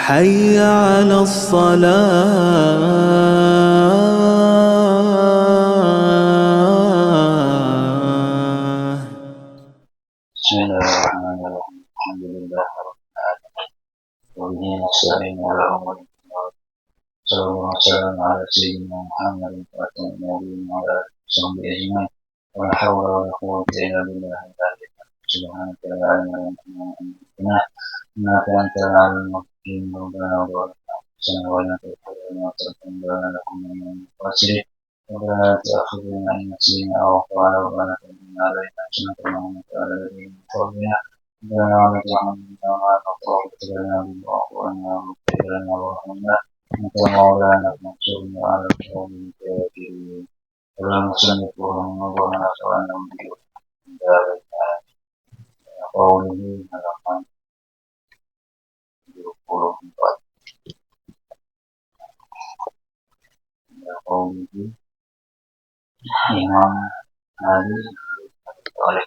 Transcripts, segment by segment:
حي على الصلاة. بسم الله الرحمن الرحيم. الحمد لله رب العالمين وبه نستعين على امور الدنيا. صلى الله وسلم على سيدنا محمد وعلى النبيين وعلى اله وصحبه اجمعين. ولا حول ولا قوه الا بالله العلي العظيم. سبحانك لا علم لنا الا ما علمتنا انك انت العليم الحكيم. ربنا ظلمنا انفسنا وان تغفر لنا وترحمنا لنكن من الخاسرين. ربنا لا تؤاخذنا ان نسينا او اخطانا. ربنا تمن علينا سنه وانت على الذين من قبلنا. ربنا لا تحملنا ما لا طاقه لنا به واعف عنا واغفر لنا وارحمنا انت مولانا فانصرنا على القوم الكافرين. اللهم صل وسلم وبارك على نبينا محمد قوله halaman 74. Qawlihi Imam Ali oleh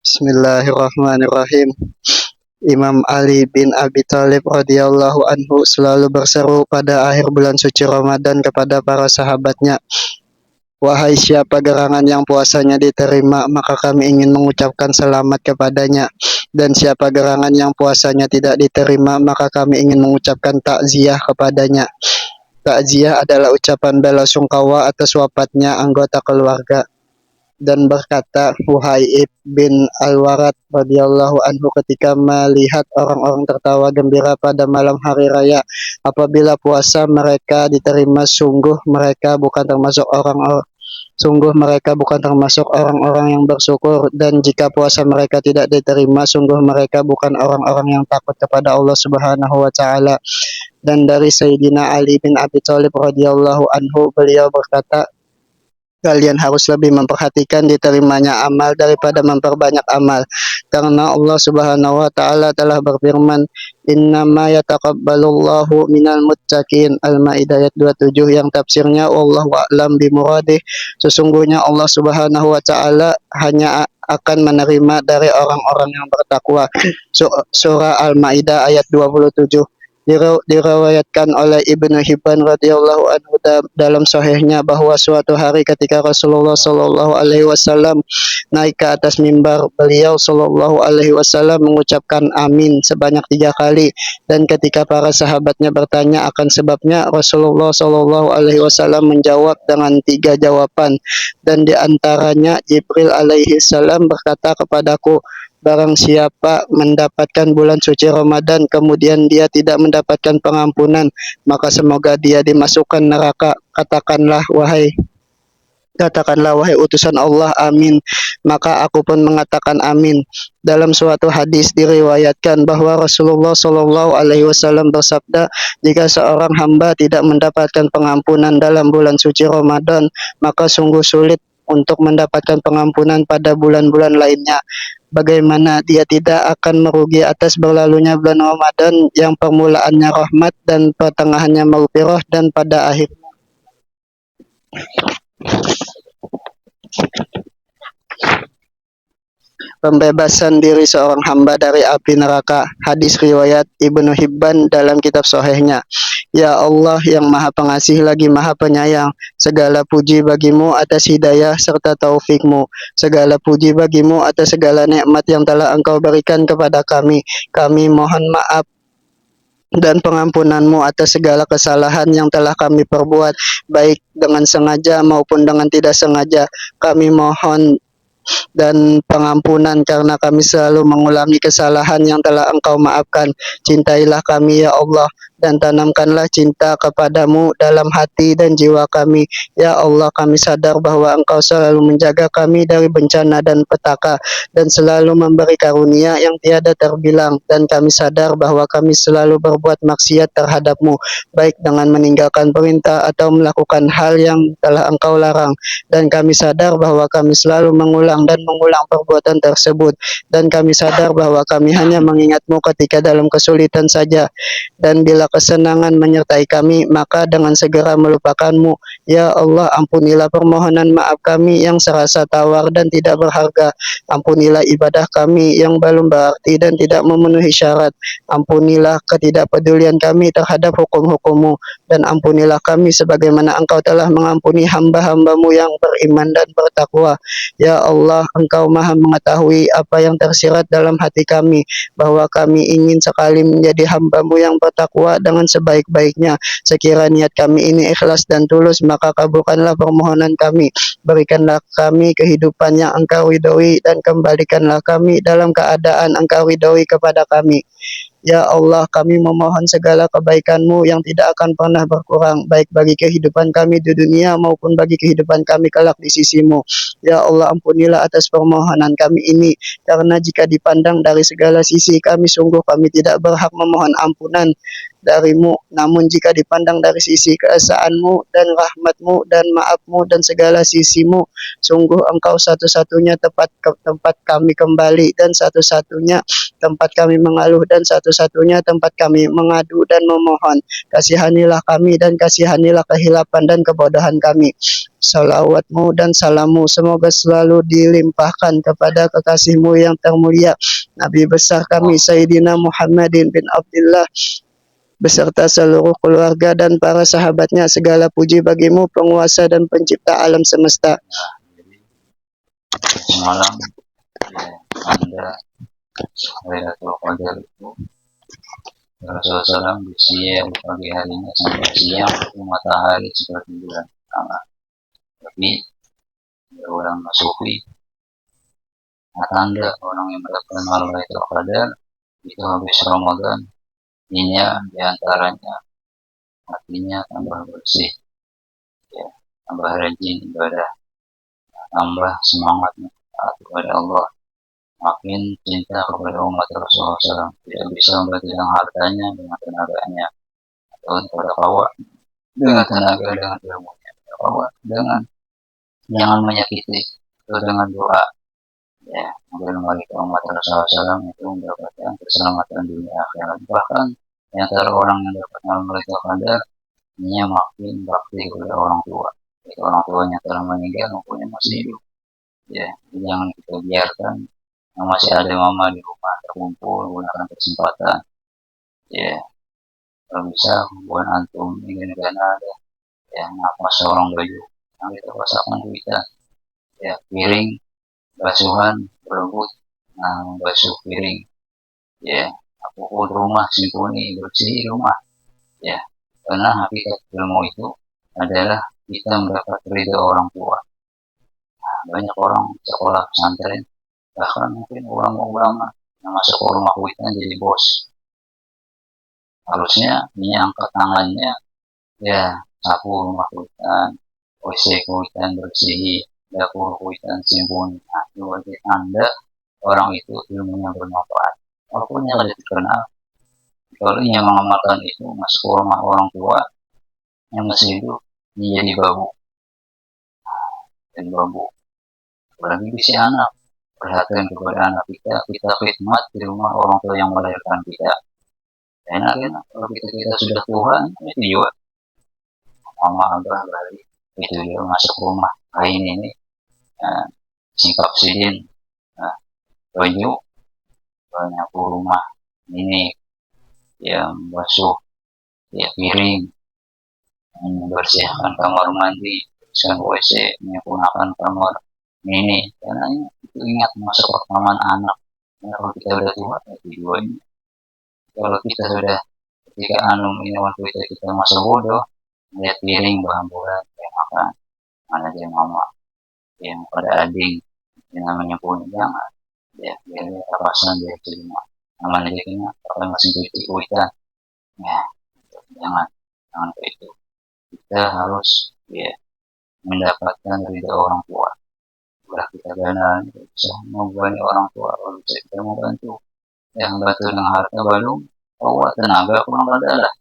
Bismillahirrahmanirrahim. Imam Ali bin Abi Thalib radhiyallahu anhu selalu berseru pada akhir bulan suci Ramadan kepada para sahabatnya, "Wahai siapa gerangan yang puasanya diterima, maka kami ingin mengucapkan selamat kepadanya. Dan siapa gerangan yang puasanya tidak diterima, maka kami ingin mengucapkan takziah kepadanya." Takziah adalah ucapan bela sungkawa atas wafatnya anggota keluarga. Dan berkata Wuhaib bin Al-Warad radhiyallahu anhu ketika melihat orang-orang tertawa gembira pada malam hari raya, apabila puasa mereka diterima, sungguh mereka bukan termasuk orang-orang yang bersyukur, dan jika puasa mereka tidak diterima, sungguh mereka bukan orang-orang yang takut kepada Allah Subhanahu wa taala. Dan dari Sayyidina Ali bin Abi Thalib radhiyallahu anhu, beliau berkata, "Kalian harus lebih memperhatikan diterimanya amal daripada memperbanyak amal, karena Allah Subhanahu wa taala telah berfirman, Innama yataqabbalullahu minal muttaqin." Al-Maidah ayat 27, yang tafsirnya wallahu a'lam bimuradih, sesungguhnya Allah Subhanahu wa taala hanya akan menerima dari orang-orang yang bertakwa. Surah Al-Maidah ayat 27. Diriwayatkan oleh Ibnu Hibban radhiyallahu anhu dalam sahihnya bahwa suatu hari ketika Rasulullah sallallahu alaihi wasallam naik ke atas mimbar, beliau sallallahu alaihi wasallam mengucapkan amin sebanyak 3 kali, dan ketika para sahabatnya bertanya akan sebabnya, Rasulullah sallallahu alaihi wasallam menjawab dengan 3 jawaban, dan di antaranya Jibril alaihi salam berkata kepadaku, "Barang siapa mendapatkan bulan suci Ramadan kemudian dia tidak mendapatkan pengampunan, maka semoga dia dimasukkan neraka. Katakanlah wahai utusan Allah, amin." Maka aku pun mengatakan amin. Dalam suatu hadis diriwayatkan bahwa Rasulullah Shallallahu Alaihi Wasallam bersabda, "Jika seorang hamba tidak mendapatkan pengampunan dalam bulan suci Ramadan, maka sungguh sulit untuk mendapatkan pengampunan pada bulan-bulan lainnya. Bagaimana dia tidak akan merugi atas berlalunya bulan Ramadan yang permulaannya rahmat dan pertengahannya maghfirah dan pada akhirnya pembebasan diri seorang hamba dari api neraka." Hadis riwayat Ibnu Hibban dalam kitab sahihnya. Ya Allah yang maha pengasih lagi maha penyayang, segala puji bagimu atas hidayah serta taufikmu. Segala puji bagimu atas segala nikmat yang telah engkau berikan kepada kami. Kami mohon maaf dan pengampunanmu atas segala kesalahan yang telah kami perbuat, baik dengan sengaja maupun dengan tidak sengaja. Kami mohon dan pengampunan karena kami selalu mengulangi kesalahan yang telah engkau maafkan. Cintailah kami ya Allah dan tanamkanlah cinta kepadamu dalam hati dan jiwa kami. Ya Allah, kami sadar bahwa Engkau selalu menjaga kami dari bencana dan petaka dan selalu memberi karunia yang tiada terbilang, dan kami sadar bahwa kami selalu berbuat maksiat terhadap-Mu, baik dengan meninggalkan perintah atau melakukan hal yang telah Engkau larang, dan kami sadar bahwa kami selalu mengulang dan mengulang perbuatan tersebut, dan kami sadar bahwa kami hanya mengingat-Mu ketika dalam kesulitan saja, dan bila kesenangan menyertai kami, maka dengan segera melupakan-Mu. Ya Allah, ampunilah permohonan maaf kami yang serasa tawar dan tidak berharga. Ampunilah ibadah kami yang belum berarti dan tidak memenuhi syarat. Ampunilah ketidakpedulian kami terhadap hukum-hukum-Mu, dan ampunilah kami sebagaimana Engkau telah mengampuni hamba-hamba-Mu yang beriman dan bertakwa. Ya Allah, Engkau maha mengetahui apa yang tersirat dalam hati kami, bahwa kami ingin sekali menjadi hamba-Mu yang bertakwa dengan sebaik-baiknya. Sekira niat kami ini ikhlas dan tulus, maka kabulkanlah permohonan kami. Berikanlah kami kehidupan yang Engkau ridhoi, dan kembalikanlah kami dalam keadaan Engkau ridhoi kepada kami. Ya Allah, kami memohon segala kebaikan-Mu yang tidak akan pernah berkurang, baik bagi kehidupan kami di dunia maupun bagi kehidupan kami kelak di sisi-Mu. Ya Allah, ampunilah atas permohonan kami ini, karena jika dipandang dari segala sisi, kami tidak berhak memohon ampunan dari-Mu. Namun jika dipandang dari sisi keesaan-Mu dan rahmat-Mu dan maaf-Mu dan segala sisi-Mu, sungguh Engkau satu-satunya tempat kami kembali, dan satu-satunya tempat kami mengeluh, dan satu-satunya tempat kami mengadu dan memohon. Kasihanilah kami dan kasihanilah kehilapan dan kebodohan kami. Salawat-Mu dan salam-Mu semoga selalu dilimpahkan kepada kekasih-Mu yang termulia, Nabi besar kami Sayyidina Muhammadin bin Abdullah, beserta seluruh keluarga dan para sahabatnya. Segala puji bagimu, penguasa dan pencipta alam semesta. Semalam Anda Lailatul Qadar itu Rasulullah SAW di siang pagi harinya sampai siang itu matahari seperti bulan pertama. Tapi orang Sufi, tanda orang yang mendapatkan malam Lailatul Qadar itu habis Ramadan, ini diantaranya hatinya tambah bersih, ya, tambah rajin ibadah, tambah semangat kepada Allah, makin cinta kepada umat Rasulullah SAW, tidak bisa membantu dengan hartanya, dengan tenaganya, atau kepada kawan, dengan tenaga, dengan ilmunya, dengan jangan menyakiti, atau dengan doa, ya, agar mereka umat Rasulullah SAW itu mendapatkan keselamatan dunia akhirat. Bahkan di antara orang yang dapat mereka Qadar, ini makin bakti kepada orang tua. Jika orang tuanya telah meninggal maupun masih hidup, ya, jangan kita biarkan yang masih ada mama di rumah terkumpul gunakan kesempatan, ya, kalau bisa buat antum ingin ada, ya, napas seorang baju yang kita pasangkan kita, ya, piring basuhan berebut, basuh piring, ya, pukul rumah simponi bersih rumah, ya, karena hakikat ilmu itu adalah kita mendapat ridha orang tua. Banyak orang sekolah pesantren, bahkan mungkin ulama-ulama yang masuk ke rumah kuitan jadi bos. Harusnya ini angkat tangannya, ya, sapu rumah kuitan, WC kuitan bersihi, dapur kuitan simponi. Nah, itu bagi Anda orang itu ilmunya bermanfaat. Walaupun yang tidak terkenal, kalau yang mengamalkan itu masuk ke rumah orang tua yang masih hidup, dia jadi babu. Dan babu. Apalagi si anak, perhatian kepada anak kita khidmat di rumah orang tua yang melahirkan kita. Enak kalau kita sudah Tuhan, itu juga mama abah balik, itu dia masuk rumah lain ini, singkap sidin, baju, banyak rumah ini, yang basuh, ya, piring, membersihkan kamar mandi, bersihkan WC, menyempurnakan kamar ini, karena itu ingat masa pertama anak. Nah, kalau kita sudah tua, itu juga ini. Kalau kita sudah ketika ini waktu kita masa bodoh, lihat piring bahan bulan, kayak makan, mana dia mama, yang pada ading, yang namanya pun jangan, ya, biar dia pasan dia terima, namanya dia kena, kalau masih cuci kuitan, ya, Jangan, jangan kayak itu. Kita harus ya mendapatkan ridha orang tua. Udah kita gana, bisa membantu orang tua, kalau bisa kita membantu. Yang bantu dengan harta baru, bahwa tenaga kurang adalah.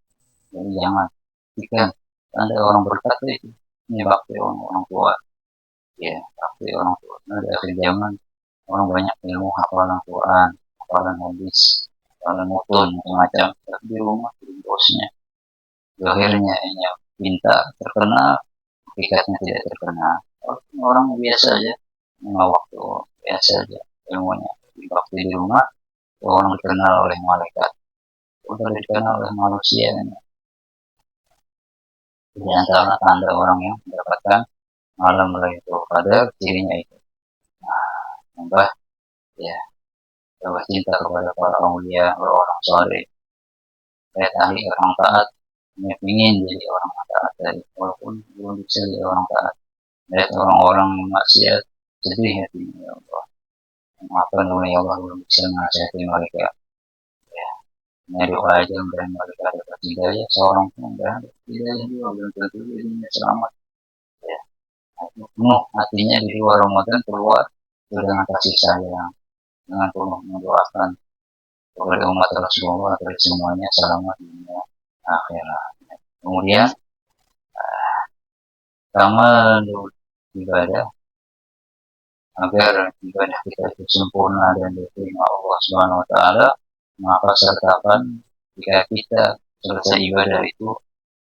Jadi jangan, jika ada orang berkata itu, ini bakti orang tua. Ya, bakti orang tua. Nah, di akhir zaman, orang banyak ilmu hafalan Quran, hafalan hadis, hafalan mutun, macam-macam. Tapi di rumah, di bosnya. Akhirnya, ini pinta terkenal, hakikatnya tidak terkenal. Orang biasa aja, nggak waktu biasa aja ilmunya. Waktu di rumah, orang dikenal oleh malaikat, udah dikenal oleh manusia. Di antara tanda orang yang mendapatkan malam Lailatul Qadar, cirinya itu. Tambah ya, tambah cinta kepada para aulia, orang soleh. Lihat ahli orang taat, hanya ingin jadi orang taat dari walaupun belum bisa jadi orang taat. Lihat orang-orang maksiat, sedih hatinya, ya Allah. Maafkan ya Allah, belum bisa menasihati mereka. Ya, hanya doa aja dan mereka dapat hidayah, seorang pun tidak hidayah juga belum tentu dirinya selamat. Ya, penuh hatinya di luar Ramadan keluar dengan kasih sayang, dengan penuh mendoakan kepada umat Rasulullah agar semuanya selamat dunia akhirat. Kemudian amal ibadah agar ibadah kita itu sempurna dan diterima Allah Subhanahu wa taala, maka sertakan jika kita selesai ibadah itu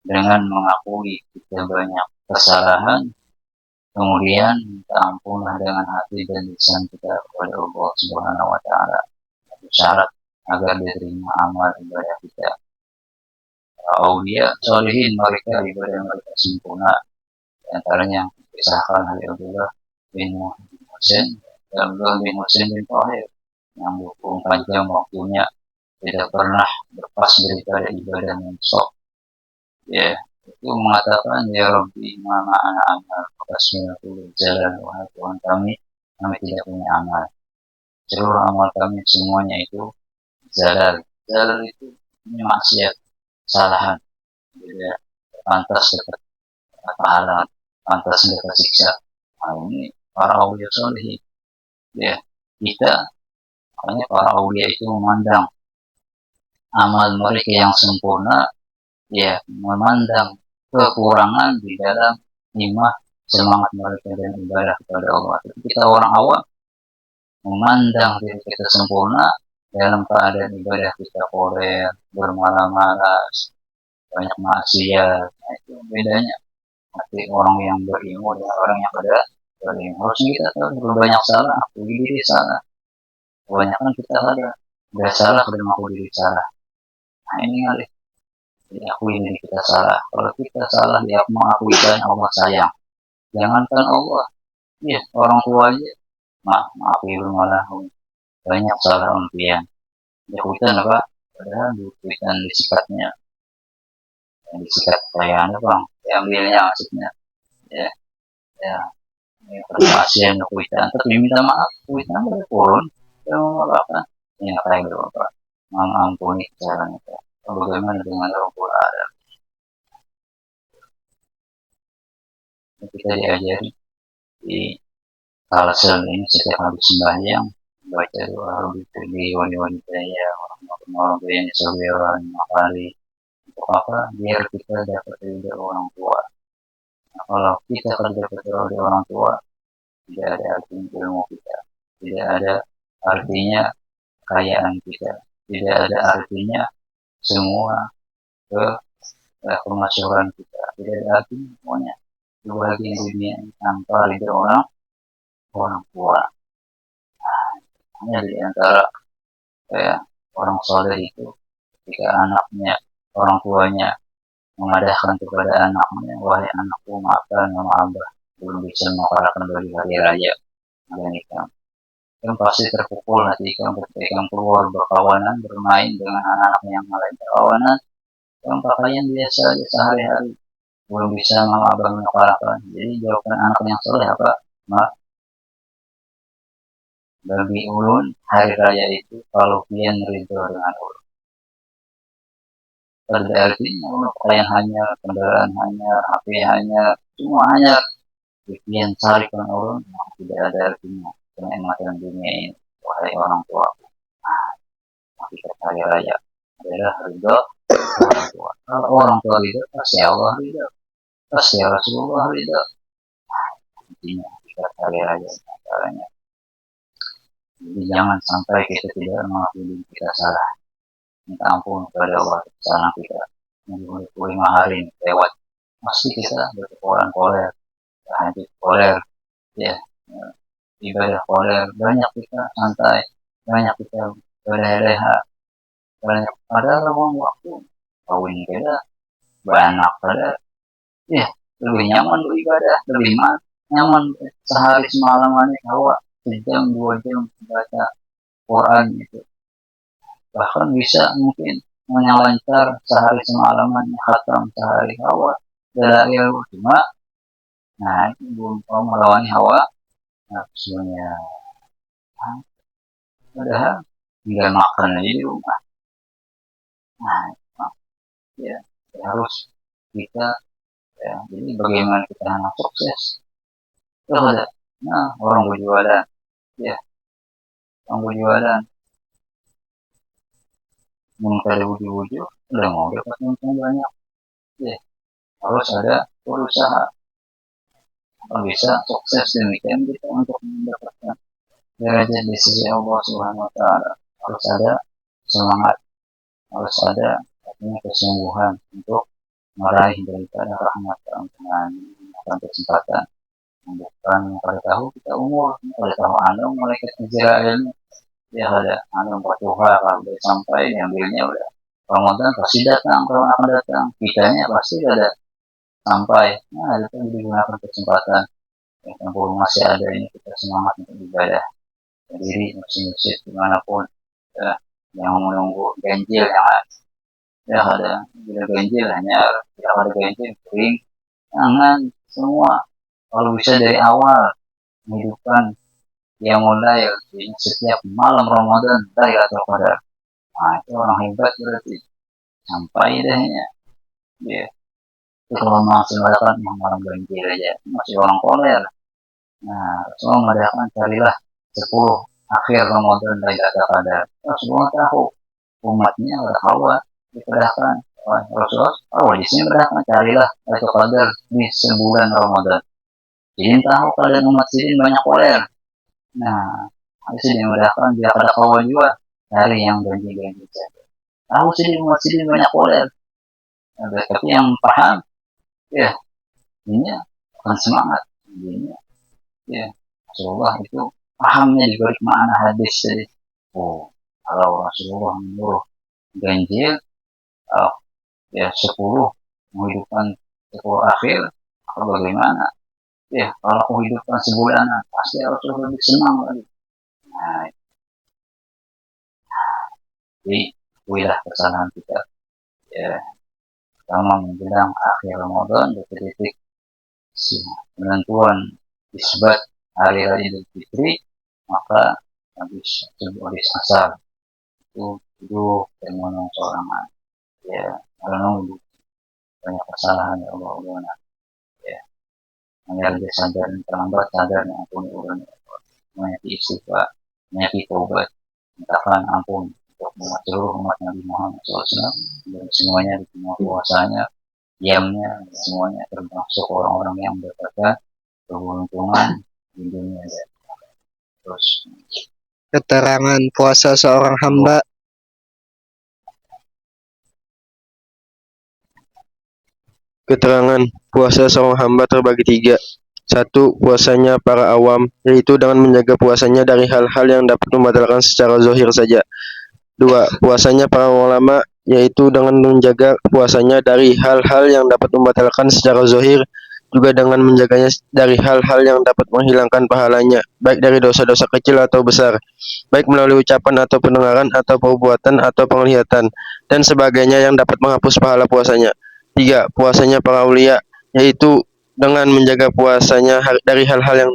dengan mengakui kita banyak kesalahan, kemudian minta ampunlah dengan hati dan lisan kita kepada Allah Subhanahu wa taala. Itu syarat agar diterima amal ibadah kita. Aulia solihin mereka ibadah mereka sempurna. Di antaranya yang disahkan oleh Abdullah bin Muhsin dan Abdullah bin Muhsin bin Tahir yang 24 jam waktunya tidak pernah lepas daripada ibadah non-stop. Ya, itu mengatakan ya Rabbi mana anak amal kasmiyatul jalan, wahai Tuhan kami tidak punya amal. Seluruh amal kami semuanya itu zalal. Zalal itu maksiat, kesalahan. Tidak pantas dapat pahala, pantas dapat siksa. Nah, ini para aulia soleh. Ya, kita makanya para aulia itu memandang amal mereka yang sempurna, ya memandang kekurangan di dalam himah semangat mereka dan ibadah kepada Allah. Tapi kita orang awam memandang diri kita sempurna dalam keadaan ibadah kita korer, bermalam-malas, banyak maksiat. Nah, itu bedanya. Nanti orang yang berilmu dan orang yang ada berilmu. Harusnya kita tahu berbanyak salah, aku diri salah. Kebanyakan kita ada udah salah sudah mengaku diri salah. Nah ini ngalih. Jadi akui diri kita salah. Kalau kita salah dia mengakuikan Allah sayang. Jangankan Allah, ya orang tua aja maaf ibu malah banyak salah impian. Dia kuitan apa? Padahal kuitan disikatnya, yang disikat kekayaan bang, diambilnya maksudnya. Ya, ya. Pasien kuitan, tapi minta maaf, kuitan boleh turun, dia mau apa? Ini kayak berapa? Mengampuni kesalahan itu. Bagaimana dengan Rabbul Alamin? Kita diajari di Kalsel ini setiap habis sembahyang baca doa Rabbi firli wanita ya orang tua yang saudara 5 kali. Untuk apa? Biar kita dapat ridha orang tua. Nah, kalau kita kalau dapat ridha orang tua, tidak ada artinya ilmu kita, tidak ada artinya kekayaan kita, tidak ada artinya semua kemasyhuran kita, tidak ada artinya semuanya kebahagiaan dunia tanpa ridha orang tua. Hanya di antara orang soleh itu ketika anaknya, orang tuanya mengadahkan kepada anaknya, wahai anakku maafkan mama abah belum bisa mengkarakan bagi hari raya nikah. Kan pasti terpukul hati kamu ketika kamu keluar berkawanan bermain dengan anak-anak yang lain berkawanan, yang pakaian biasa aja sehari-hari belum bisa mama abah mengkarakan. Jadi jawaban anak yang soleh apa? Mak, bagi ulun hari raya itu kalau pian ridho dengan ulun. pada artinya pakaian hanya, kendaraan hanya, HP hanya, semua hanya. Sekian cari kan orang yang tidak ada artinya kenikmatan dunia ini. Wahai orang tua, kita kaya raya adalah ridho orang tua. Kalau orang tua ridho, pasti Allah ridho, pasti Rasulullah ridho. Intinya kita kaya raya caranya. Jadi jangan sampai kita tidak mengakui kita salah. Minta ampun kepada Allah kesalahan kita. Minggu 5 hari lewat, pasti kita berkeporan koler, lanjut koler, ya, ibadah koler, banyak kita santai, banyak kita berleha-leha, banyak ada ruang waktu, kawin kita, banyak pada, ya, lebih nyaman beribadah, lebih nyaman sehari semalamannya hawa, sejam 2 jam baca Quran itu, bahkan bisa mungkin menyalancar sehari semalamannya khatam sehari hawa, dalail cuma, nah itu belum mau melawan hawa nafsunya. Padahal tinggal makan aja di rumah. Nah, ya harus kita, ya, jadi bagaimana kita anak sukses? Ada, nah orang berjualan, ya, orang berjualan, mungkin ada wujud-wujud, udah mau dapat untung banyak, ya, harus ada berusaha. Kalau bisa sukses demikian kita untuk mendapatkan derajat di sisi Allah Subhanahu Wa Taala, harus ada semangat, harus ada kesungguhan untuk meraih daripada rahmat keampunan dan kesempatan. Bukan pada tahu kita umur, pada tahu anda malaikat Israel, ya ada anda 40 kalau sampai diambilnya udah Ramadan pasti datang, tahun akan datang, kitanya pasti ada sampai. Nah itu digunakan kesempatan. Yang masih ada ini kita semangat untuk ibadah sendiri, masjid dimanapun, ya, yang menunggu ganjil yang ada. Ya ada, bila ganjil hanya tidak ada ganjil kering, jangan semua. Kalau bisa dari awal menghidupkan yang mulai setiap malam Ramadan dari atau Qadar. Nah itu orang hebat berarti sampai dehnya. Ya. Itu kalau masih mengadakan yang malam ganjil aja masih orang koler. Nah semua mengadakan carilah 10 akhir Ramadan dari atau Qadar. Semua tahu umatnya ada hawa diperdakan Rasulullah. Di sini berdasarkan carilah atau Qadar di sebulan Ramadan. Jadi tahu kalian umat sidin banyak koler. Nah, habis ini dimudahkan biar ada kawan juga dari yang janji-janji saja. Tahu sidin umat sidin banyak koler. Nah, tapi yang paham, ya, ini akan semangat. Ini, ya, Rasulullah itu pahamnya di balik makna hadis tadi. Oh, kalau Rasulullah menyuruh ganjil, ya 10 menghidupkan 10 akhir, bagaimana? Ya, kalau aku hidupkan sebulan, pasti harus lebih senang lagi. Nah, jadi kuilah kesalahan kita. Ya, pertama menjelang akhir Ramadan, detik-detik penentuan isbat hari raya Idul Fitri, maka habis asar itu duduk dan menunggu seorang, ya, menunggu banyak kesalahan ya Allah. Menjadi sadar dan terlambat sadar dan ampun ulang menyaki istighfar, menyaki taubat, mintakan ampun untuk seluruh umat Nabi Muhammad SAW dan semuanya di semua kuasanya, diamnya, semuanya termasuk orang-orang yang mendapatkan keberuntungan di dunia dan terus. Keterangan puasa seorang hamba. Keterangan puasa seorang hamba terbagi 3. 1. Puasanya para awam, yaitu dengan menjaga puasanya dari hal-hal yang dapat membatalkan secara zahir saja. 2. Puasanya para ulama, yaitu dengan menjaga puasanya dari hal-hal yang dapat membatalkan secara zahir, juga dengan menjaganya dari hal-hal yang dapat menghilangkan pahalanya, baik dari dosa-dosa kecil atau besar, baik melalui ucapan atau pendengaran atau perbuatan atau penglihatan, dan sebagainya yang dapat menghapus pahala puasanya. 3. Puasanya para aulia, yaitu dengan menjaga puasanya dari hal-hal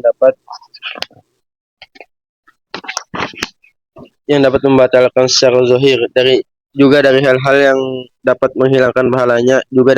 yang dapat membatalkan secara zahir, dari juga dari hal-hal yang dapat menghilangkan pahalanya, juga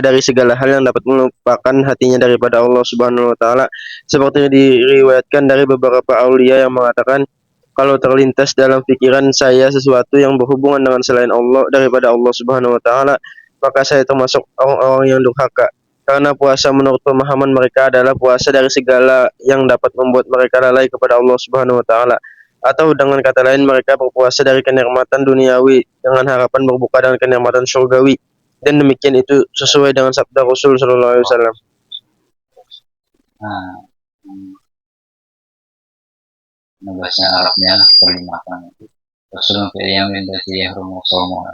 dari segala hal yang dapat melupakan hatinya daripada Allah Subhanahu wa taala, seperti diriwayatkan dari beberapa aulia yang mengatakan, kalau terlintas dalam pikiran saya sesuatu yang berhubungan dengan selain Allah daripada Allah Subhanahu wa taala, maka saya termasuk orang-orang yang durhaka. Karena puasa menurut pemahaman mereka adalah puasa dari segala yang dapat membuat mereka lalai kepada Allah Subhanahu wa taala. Atau dengan kata lain mereka berpuasa dari kenikmatan duniawi dengan harapan berbuka dengan kenikmatan surgawi. Dan demikian itu sesuai dengan sabda Rasul sallallahu alaihi wasallam. Nah, bahasa Arabnya terjemahkan itu. Rasulun fi ayyamin allati yahrumu shaumuha.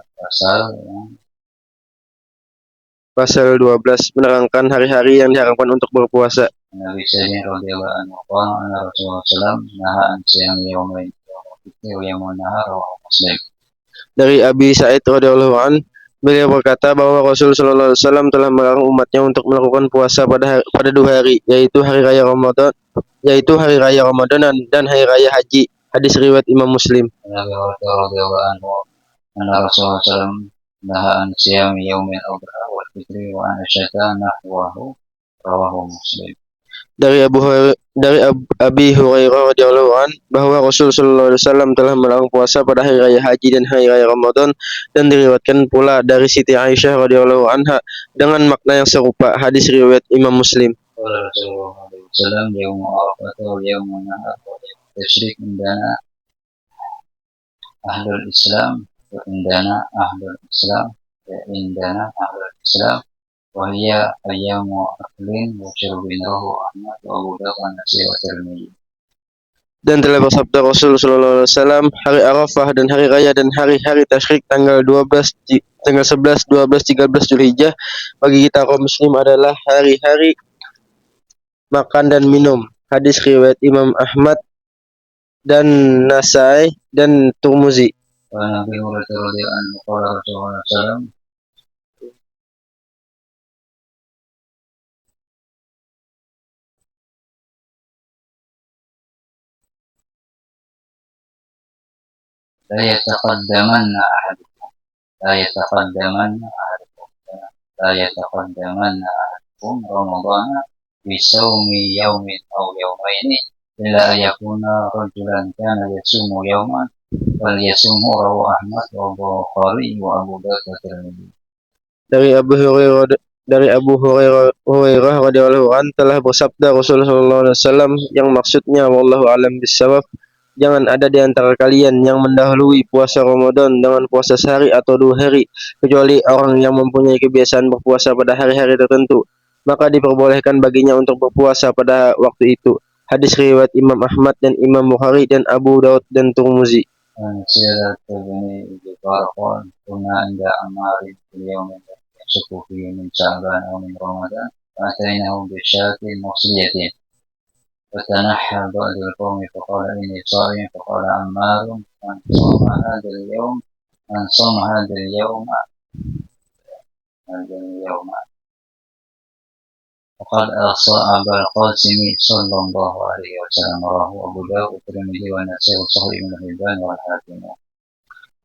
Pasal 12 menerangkan hari-hari yang diharamkan untuk berpuasa. Nabi Sayyidina radhiyallahu anhu qala anna Rasulullah sallallahu naha an siyam yawmain wa yawmun nahar wa Muslim. Dari Abi Sa'id radhiyallahu an, beliau berkata bahwa Rasul sallallahu alaihi wasallam telah melarang umatnya untuk melakukan puasa pada 2 hari, yaitu hari raya Ramadan dan hari raya Haji. Hadis riwayat Imam Muslim. Nabi radhiyallahu anhu anna Rasulullah sallallahu naha an siyam yawmin adha wal fitri wa an syata nahwahu rawahu Muslim. Dari Abi Hurairah radhiyallahu an bahwa Rasul sallallahu alaihi wasallam telah melarang puasa pada hari raya Haji dan hari raya Ramadan, dan diriwayatkan pula dari Siti Aisyah radhiyallahu anha dengan makna yang serupa. Hadis riwayat Imam Muslim. Rasulullah sallallahu alaihi wasallam yawm Arafah wal yawm nahar wa tashrik indana ahlul Islam wa indana ahlul Islam وهي أيام أكل وشرب رواه أحمد وأبو داود والنسائي والترمذي. Dan telah bersabda Rasul sallallahu alaihi wasallam, hari Arafah dan hari raya dan hari-hari tasyrik tanggal 11, 12, 13 Zulhijjah bagi kita kaum muslim adalah hari-hari makan dan minum. Hadis riwayat Imam Ahmad dan Nasai dan Turmuzi. Wa Nabi radhiyallahu anhu qala Rasulullah sallallahu لا يتقدمن رمضان بصوم يوم أو يومين إلا أن يكون رجلا كان يصوم يوما فليصوم رواه أحمد والبخاري وأبو داود والترمذي. Dari Abu Hurairah radhiyallahu an telah bersabda Rasulullah sallallahu alaihi wasallam yang maksudnya wallahu alam bissawab, jangan ada di antara kalian yang mendahului puasa Ramadan dengan puasa sehari atau 2 hari, kecuali orang yang mempunyai kebiasaan berpuasa pada hari-hari tertentu, maka diperbolehkan baginya untuk berpuasa pada waktu itu. Hadis riwayat Imam Ahmad dan Imam Bukhari dan Abu Daud dan Turmuzi. يشك فيه من شعبان أو من رمضان فأتيناه بشاة مصلية فتنحى بعض القوم فقال إني صائم فقال عمار من صام هذا اليوم فقد أعصى أبا القاسم صلى الله عليه وسلم رواه أبو داود والترمذي والنسائي وصحيح ابن حبان والحاكم.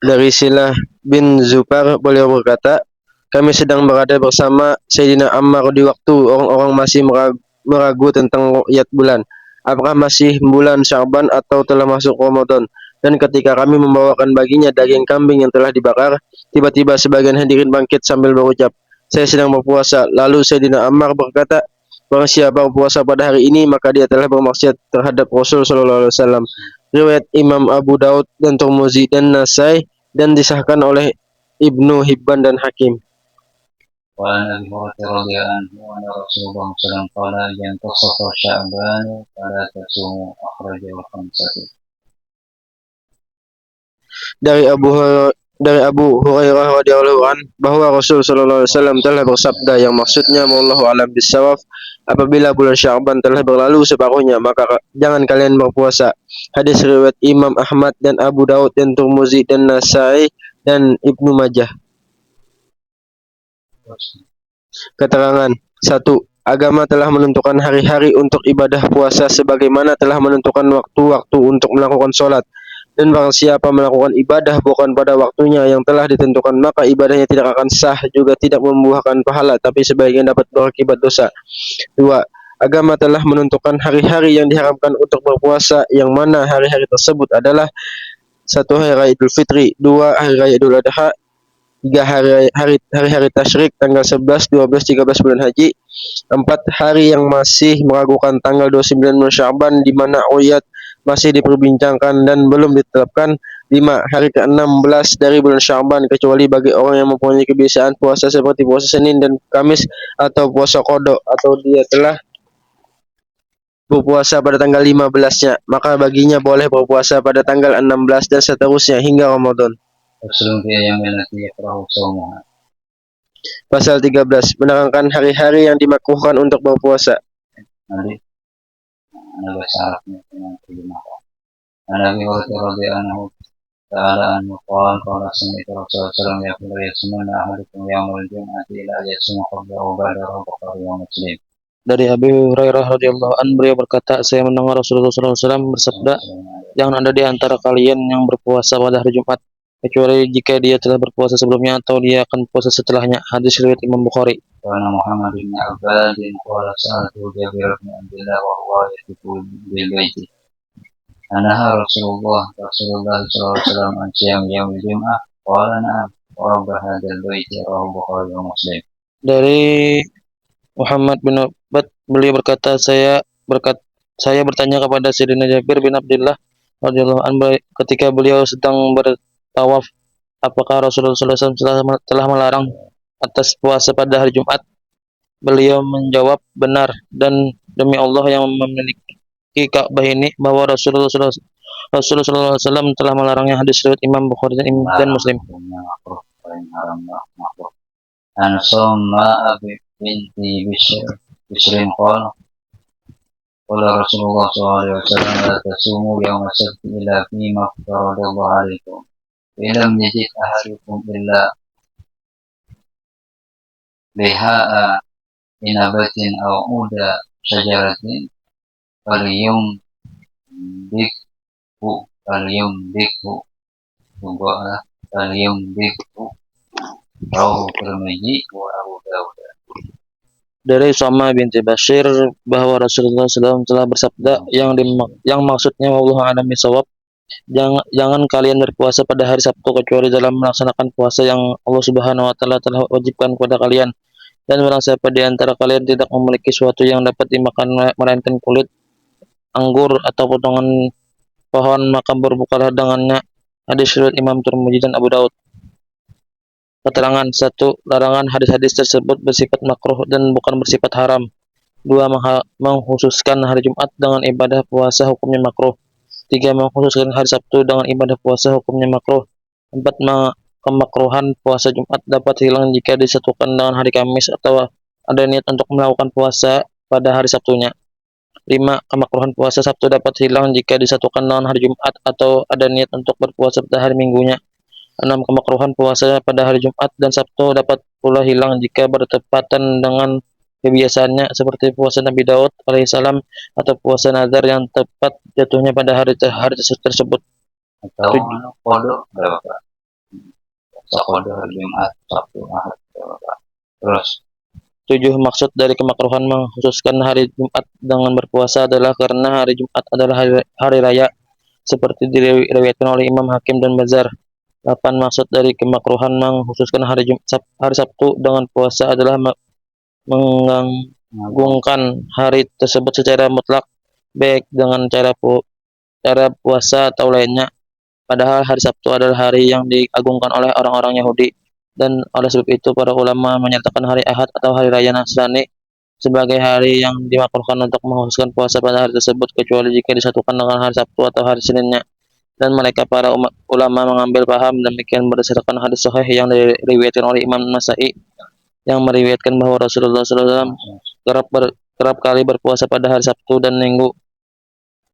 Dari Silah bin Zufar, beliau berkata, kami sedang berada bersama Sayyidina Ammar di waktu orang-orang masih meragu tentang ru'yat bulan, apakah masih bulan Sya'ban atau telah masuk Ramadan. Dan ketika kami membawakan baginya daging kambing yang telah dibakar, tiba-tiba sebagian hadirin bangkit sambil berucap, saya sedang berpuasa. Lalu Sayyidina Ammar berkata, barang siapa berpuasa pada hari ini maka dia telah bermaksiat terhadap Rasul sallallahu alaihi wasallam. Riwayat Imam Abu Daud dan Turmuzi dan Nasai, dan disahkan oleh Ibnu Hibban dan Hakim. وعن أبي هريرة رضي الله عنه أن رسول الله صلى الله عليه وسلم قال إذا انتصف شعبان فلا تصوموا أخرجه الخمسة. Dari Abu Hurairah radhiyallahu an bahwa Rasul sallallahu alaihi wasallam telah bersabda yang maksudnya wallahu alam bissawab, apabila bulan Sya'ban telah berlalu separuhnya maka jangan kalian berpuasa. Hadis riwayat Imam Ahmad dan Abu Daud dan Turmuzi dan Nasai dan Ibnu Majah. Keterangan 1. Agama telah menentukan hari-hari untuk ibadah puasa sebagaimana telah menentukan waktu-waktu untuk melakukan sholat. Dan barang siapa melakukan ibadah bukan pada waktunya yang telah ditentukan, maka ibadahnya tidak akan sah, juga tidak membuahkan pahala, tapi sebaliknya dapat berakibat dosa. 2. Agama telah menentukan hari-hari yang diharamkan untuk berpuasa, yang mana hari-hari tersebut adalah: 1. Hari Raya Idul Fitri, 2. Hari Raya Idul Adha, 3. Hari-hari tasyrik tanggal 11, 12, 13 bulan haji, 4. Hari yang masih meragukan tanggal 29 bulan Sya'ban di mana uyat masih diperbincangkan dan belum ditetapkan. 5. Hari ke-16 dari bulan Sya'ban, kecuali bagi orang yang mempunyai kebiasaan puasa seperti puasa Senin dan Kamis atau puasa qada, atau dia telah berpuasa pada tanggal 15-nya, maka baginya boleh berpuasa pada tanggal 16 dan seterusnya hingga Ramadan. Faslun fi ayyamin allati yakrahu shaumuha. Pasal 13, menerangkan hari-hari yang dimakruhkan untuk berpuasa. Nanti bahasa Arabnya yang terjemahkan. Nabi radhiyallahu ta'ala anhu qala sami'tu Rasulullah sallallahu alaihi wasallam yaqulu yasmuna ahadukum yawmal jum'ati ila yasma qabla wa ba'da Bukhari wa Muslim. Dari Abi Hurairah radhiyallahu an, beliau berkata, saya mendengar Rasulullah SAW bersabda, jangan ada di antara kalian yang berpuasa pada hari Jumat, kecuali jika dia telah berpuasa sebelumnya atau dia akan puasa setelahnya. Hadis riwayat Imam Bukhari. Karena Muhammad bin Abbad qala sa'altu Jabir bin Abdullah wa huwa yatifu bil baiti. Anaha Rasulullah sallallahu alaihi wasallam an siyam yaumil jum'ah. Qala na'am wa rabb hadzal baiti rawahu Bukhari wa Muslim. Dari Muhammad bin Abbad, beliau berkata, saya bertanya kepada Sayyidina Jabir bin Abdullah radhiyallahu anhu ketika beliau sedang bertawaf, apakah Rasulullah SAW telah melarang atas puasa pada hari Jumat? Beliau menjawab, benar, dan demi Allah yang memiliki Ka'bah ini, bahwa Rasulullah SAW telah melarangnya. Hadis riwayat Imam Bukhari dan Muslim. An Summa binti Bishrin qala Rasulullah sallallahu alaihi wasallam la tasumu yawma sabti illa fima faradallahu alaikum. Ilam yajid ahadukum illa biha'a inabatin aw uda syajaratin falyum dikhu rawahu Tirmidzi wa Abu Dawud. Dari Sama binti Bashir bahwa Rasulullah SAW telah bersabda, yang maksudnya wallahu a'lam bishawab, jangan kalian berpuasa pada hari Sabtu kecuali dalam melaksanakan puasa yang Allah Subhanahu wa taala telah wajibkan kepada kalian. Dan barang siapa di antara kalian tidak memiliki sesuatu yang dapat dimakan melainkan kulit anggur atau potongan pohon, maka berbukalah dengannya. Hadis riwayat Imam Tirmidzi dan Abu Daud. Keterangan: 1. Larangan hadis-hadis tersebut bersifat makruh dan bukan bersifat haram. 2. Mengkhususkan hari Jumat dengan ibadah puasa hukumnya makruh. 3. Mengkhususkan hari Sabtu dengan ibadah puasa hukumnya makruh. 4. Kemakruhan puasa Jumat dapat hilang jika disatukan dengan hari Kamis atau ada niat untuk melakukan puasa pada hari Sabtunya. 5. Kemakruhan puasa Sabtu dapat hilang jika disatukan dengan hari Jumat atau ada niat untuk berpuasa pada hari Minggunya. 6. Kemakruhan puasa pada hari Jumat dan Sabtu dapat pula hilang jika bertepatan dengan kebiasaannya, seperti puasa Nabi Daud alaihissalam atau puasa nazar yang tepat jatuhnya pada hari tersebut. Atau qada berapa? Qada hari Jumat, Sabtu, Ahad berapa? Terus 7. Maksud dari kemakruhan mengkhususkan hari Jumat dengan berpuasa adalah karena hari Jumat adalah hari raya, seperti diriwayatkan oleh Imam Hakim dan Bazar. 8. Maksud dari kemakruhan mengkhususkan hari Sabtu dengan puasa adalah mengganggukan hari tersebut secara mutlak, baik dengan cara puasa atau lainnya. Padahal hari Sabtu adalah hari yang diagungkan oleh orang-orang Yahudi, dan oleh sebab itu para ulama menyatakan hari Ahad atau hari raya Nasrani sebagai hari yang dimakruhkan untuk mengkhususkan puasa pada hari tersebut, kecuali jika disatukan dengan hari Sabtu atau hari Seninnya. Dan mereka para ulama mengambil paham demikian berdasarkan hadis sahih yang diriwayatkan oleh Imam Nasa'i yang meriwayatkan bahwa Rasulullah SAW kerap kali berpuasa pada hari Sabtu dan Minggu,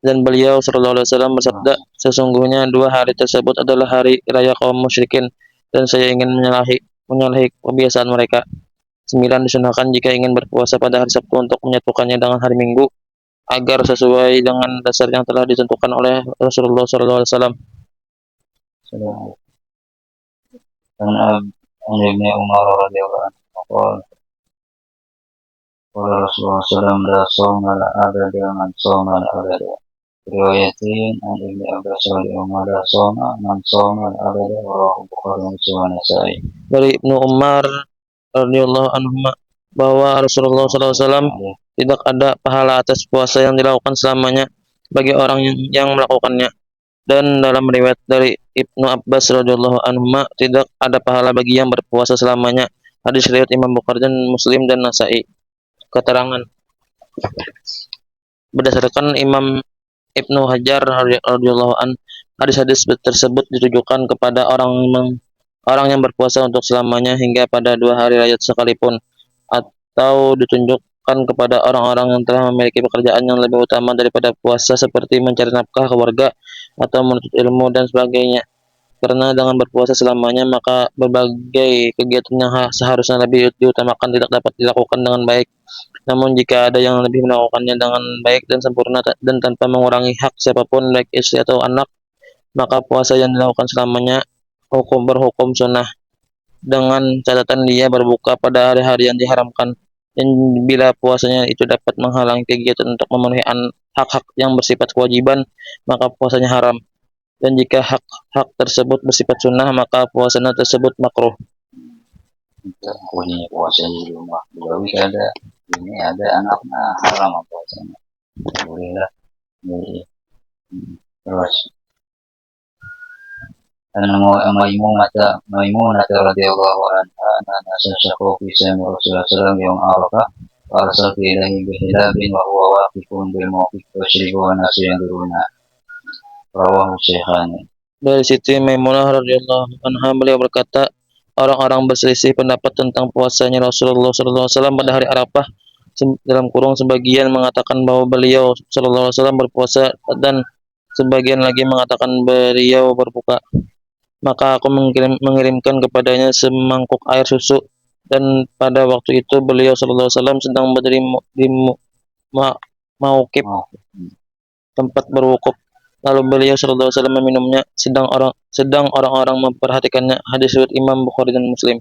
dan beliau SAW bersabda, sesungguhnya 2 hari tersebut adalah hari raya kaum musyrikin, dan saya ingin menyalahi kebiasaan mereka. 9. Disunahkan jika ingin berpuasa pada hari Sabtu untuk menyatukannya dengan hari Minggu, agar sesuai dengan dasar yang telah ditentukan oleh Rasulullah SAW. عن ابن عمر رضي الله عنه قال قال رسول الله صلى الله عليه وسلم لا صوم الأبد من صوم الأبد. روايتين عن ابن عباس رضي الله عنه لا صوم من صوم الأبد رواه البخاري ومسلم والنسائي. Dari Ibnu Umar radhiyallahu anhu bahwa Rasulullah SAW tidak ada pahala atas puasa yang dilakukan selamanya bagi orang yang melakukannya. Dan dalam riwayat dari Ibnu Abbas radhiyallahu anhu tidak ada pahala bagi yang berpuasa selamanya. Hadis riwayat Imam Bukhari dan Muslim dan Nasai. Keterangan berdasarkan Imam Ibnu Hajar radhiyallahu an, hadis-hadis tersebut ditujukan kepada orang yang berpuasa untuk selamanya hingga pada 2 hari raya sekalipun, atau ditunjukkan kepada orang-orang yang telah memiliki pekerjaan yang lebih utama daripada puasa seperti mencari nafkah keluarga atau menuntut ilmu dan sebagainya. Karena dengan berpuasa selamanya maka berbagai kegiatan yang seharusnya lebih diutamakan tidak dapat dilakukan dengan baik. Namun jika ada yang lebih melakukannya dengan baik dan sempurna dan tanpa mengurangi hak siapapun baik istri atau anak, maka puasa yang dilakukan selamanya berhukum sunnah, dengan catatan dia berbuka pada hari-hari yang diharamkan. Dan bila puasanya itu dapat menghalangi kegiatan untuk memenuhi hak-hak yang bersifat kewajiban, maka puasanya haram. Dan jika hak-hak tersebut bersifat sunnah, maka puasanya tersebut makruh. Punya puasa di rumah, Bulawi ada ini ada anaknya haram puasanya, bolehlah. Terus Maimunah radhiyallahu anha anna syaqqa fi sami Rasulullah sallallahu alaihi wasallam Arafah wa arsaltu ilaihi bihilabin wa huwa waqifun bil mawqif wa syribu wa nasu yanzuruna. Rawahu Syekhani. Dari Siti Maimunah radhiyallahu anha beliau berkata, orang-orang berselisih pendapat tentang puasanya Rasulullah SAW pada hari Arafah. Dalam kurung sebagian mengatakan bahwa beliau SAW berpuasa dan sebagian lagi mengatakan beliau berbuka. Maka aku mengirimkan kepadanya semangkuk air susu, dan pada waktu itu beliau SAW sedang berdiri di mauqif, tempat berwukuf. Lalu beliau SAW meminumnya sedang orang-orang memperhatikannya. Hadis riwayat Imam Bukhari dan Muslim.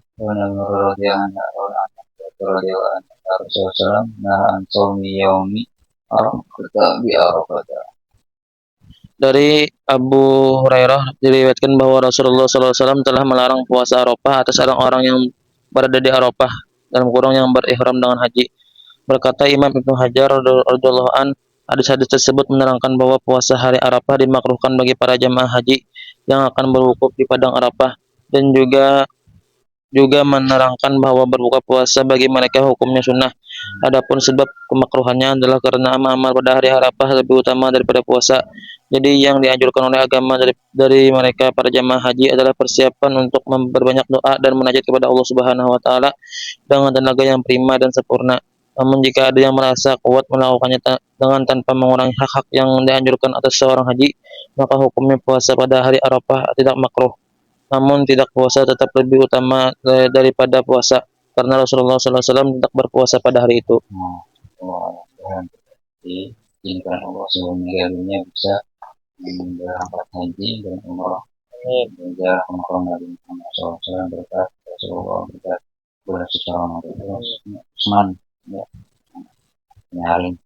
Dari Abu Hurairah diriwayatkan bahwa Rasulullah SAW telah melarang puasa Arafah atas orang-orang yang berada di Arafah, dalam kurung yang berihram dengan haji. Berkata Imam Ibnu Hajar radhiyallahu an, hadis-hadis tersebut menerangkan bahwa puasa hari Arafah dimakruhkan bagi para jamaah haji yang akan berwukuf di padang Arafah, dan juga menerangkan bahwa berbuka puasa bagi mereka hukumnya sunnah. Adapun sebab kemakruhannya adalah karena amal pada hari Arafah lebih utama daripada puasa. Jadi yang dianjurkan oleh agama dari mereka para jamaah haji adalah persiapan untuk memperbanyak doa dan munajat kepada Allah Subhanahu wa taala dengan tenaga yang prima dan sempurna. Namun jika ada yang merasa kuat melakukannya dengan tanpa mengurangi hak-hak yang dianjurkan atas seorang haji, maka hukumnya puasa pada hari Arafah tidak makruh. Namun tidak puasa tetap lebih utama daripada puasa, karena Rasulullah SAW tidak berpuasa pada hari itu. Diizinkan Allah semuanya bisa berangkat haji dan umrah. Menjaga makam Nabi Muhammad SAW berkat Rasulullah berkat bulan suci Ramadan. Usman ya, nyaring.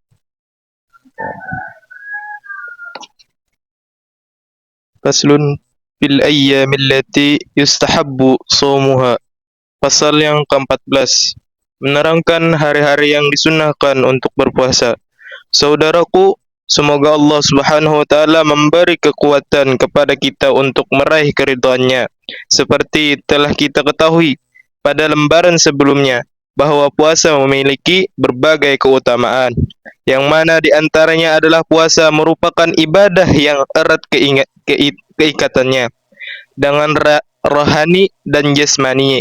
Faslun fil ayyamil lati yustahabbu shaumuha. Pasal yang ke-14, menerangkan hari-hari yang disunnahkan untuk berpuasa. Saudaraku, semoga Allah Subhanahu wa taala memberi kekuatan kepada kita untuk meraih keridhaannya. Seperti telah kita ketahui pada lembaran sebelumnya, bahwa puasa memiliki berbagai keutamaan, yang mana di antaranya adalah puasa merupakan ibadah yang erat keikatannya dengan rohani dan jasmani,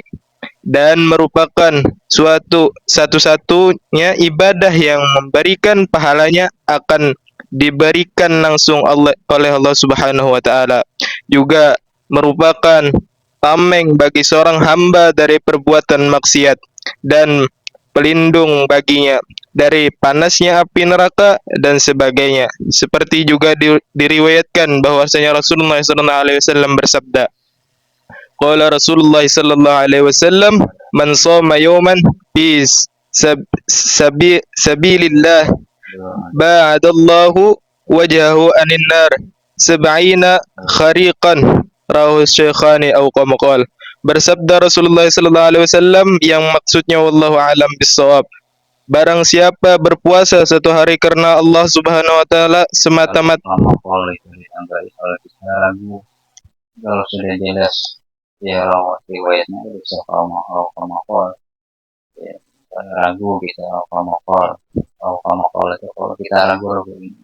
dan merupakan satu-satunya ibadah yang memberikan pahalanya akan diberikan langsung oleh Allah Subhanahu wa taala. Juga merupakan tameng bagi seorang hamba dari perbuatan maksiat dan pelindung baginya dari panasnya api neraka dan sebagainya. Seperti juga diriwayatkan bahwasanya Rasulullah SAW bersabda, Qala Rasulullah sallallahu alaihi wasallam, man shoma yawman fi sabilillah ba'adallahu wajhahu anin nar sab'ina khariqan, rawahu Syekhani au kama qala. Bersabda Rasulullah sallallahu alaihi wasallam yang maksudnya wallahu alam bissawab, barang siapa berpuasa satu hari karena Allah Subhanahu wa taala semata-mata, Kalau itu ditandai kalau kita ragu, kalau sudah jelas ya riwayatnya bisa kalau ya, ragu kita kalau itu kalau kita ragu ini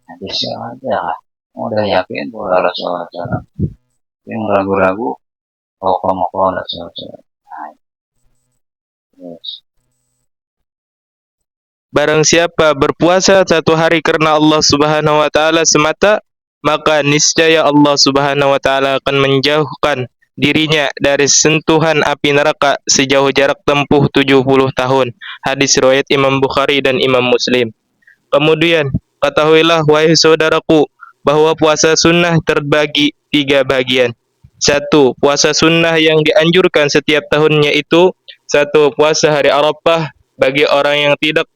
nanti sih ada udah yakin bahwa Rasulullah yang ragu-ragu kalau Rasulullah. Nah, yes. barang siapa berpuasa satu hari karena Allah Subhanahu wa taala semata, maka niscaya Allah Subhanahu wa taala akan menjauhkan dirinya dari sentuhan api neraka sejauh jarak tempuh 70 tahun. Hadis riwayat Imam Bukhari dan Imam Muslim. Kemudian, ketahuilah wahai saudaraku bahwa puasa sunnah terbagi 3 bagian. 1. Puasa sunnah yang dianjurkan setiap tahunnya itu 1. Puasa hari Arafah bagi orang yang tidak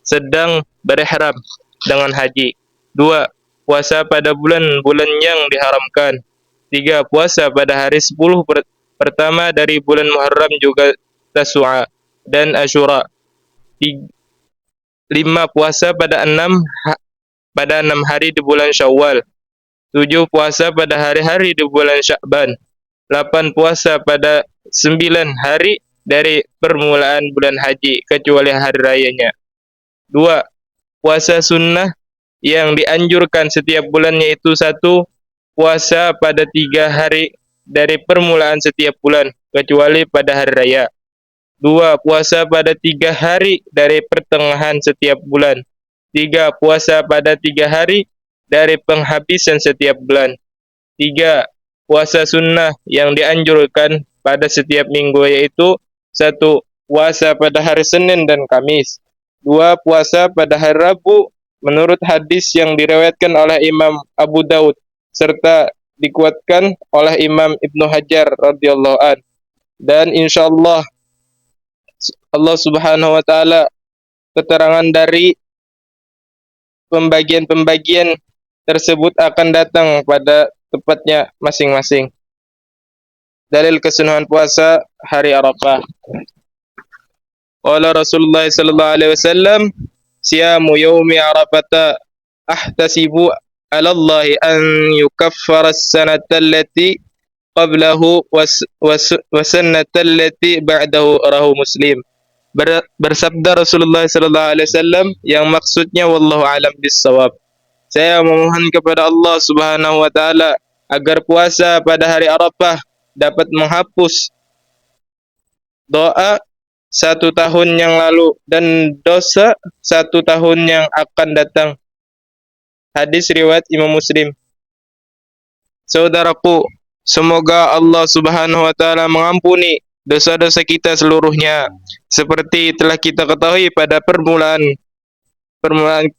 sedang berihram dengan haji. 2. Puasa pada bulan-bulan yang diharamkan. 3. Puasa pada hari 10 pertama dari bulan Muharram juga Tasu'a dan Asyura. 5. Puasa pada 6 hari di bulan Syawal. 7. Puasa pada hari-hari di bulan Sya'ban. 8. Puasa pada 9 hari dari permulaan bulan haji kecuali hari rayanya. 2. Puasa sunnah yang dianjurkan setiap bulannya itu 1. Puasa pada 3 hari dari permulaan setiap bulan kecuali pada hari raya. 2. Puasa pada 3 hari dari pertengahan setiap bulan. 3. Puasa pada 3 hari dari penghabisan setiap bulan. 3. Puasa sunnah yang dianjurkan pada setiap minggu yaitu 1. Puasa pada hari Senin dan Kamis. 2. Puasa pada hari Rabu menurut hadis yang diriwayatkan oleh Imam Abu Daud serta dikuatkan oleh Imam Ibnu Hajar radhiyallahu an. Dan insyaallah Allah Subhanahu wa taala keterangan dari pembagian-pembagian tersebut akan datang pada tepatnya masing-masing. Dalil kesunahan puasa hari Arafah. Qala Rasulullah sallallahu alaihi wasallam, siyamu yaumi Arafata ahtasibu 'ala Allah an yukaffara as-sanata allati qablahu wa sanata allati ba'dahu, rawahu Muslim. Bersabda Rasulullah sallallahu alaihi wasallam yang maksudnya wallahu alam bissawab, saya memohon kepada Allah Subhanahu wa taala agar puasa pada hari Arafah dapat menghapus doa 1 tahun yang lalu dan dosa 1 tahun yang akan datang. Hadis riwayat Imam Muslim. Saudaraku, semoga Allah Subhanahu wa taala mengampuni dosa-dosa kita seluruhnya, seperti telah kita ketahui pada permulaan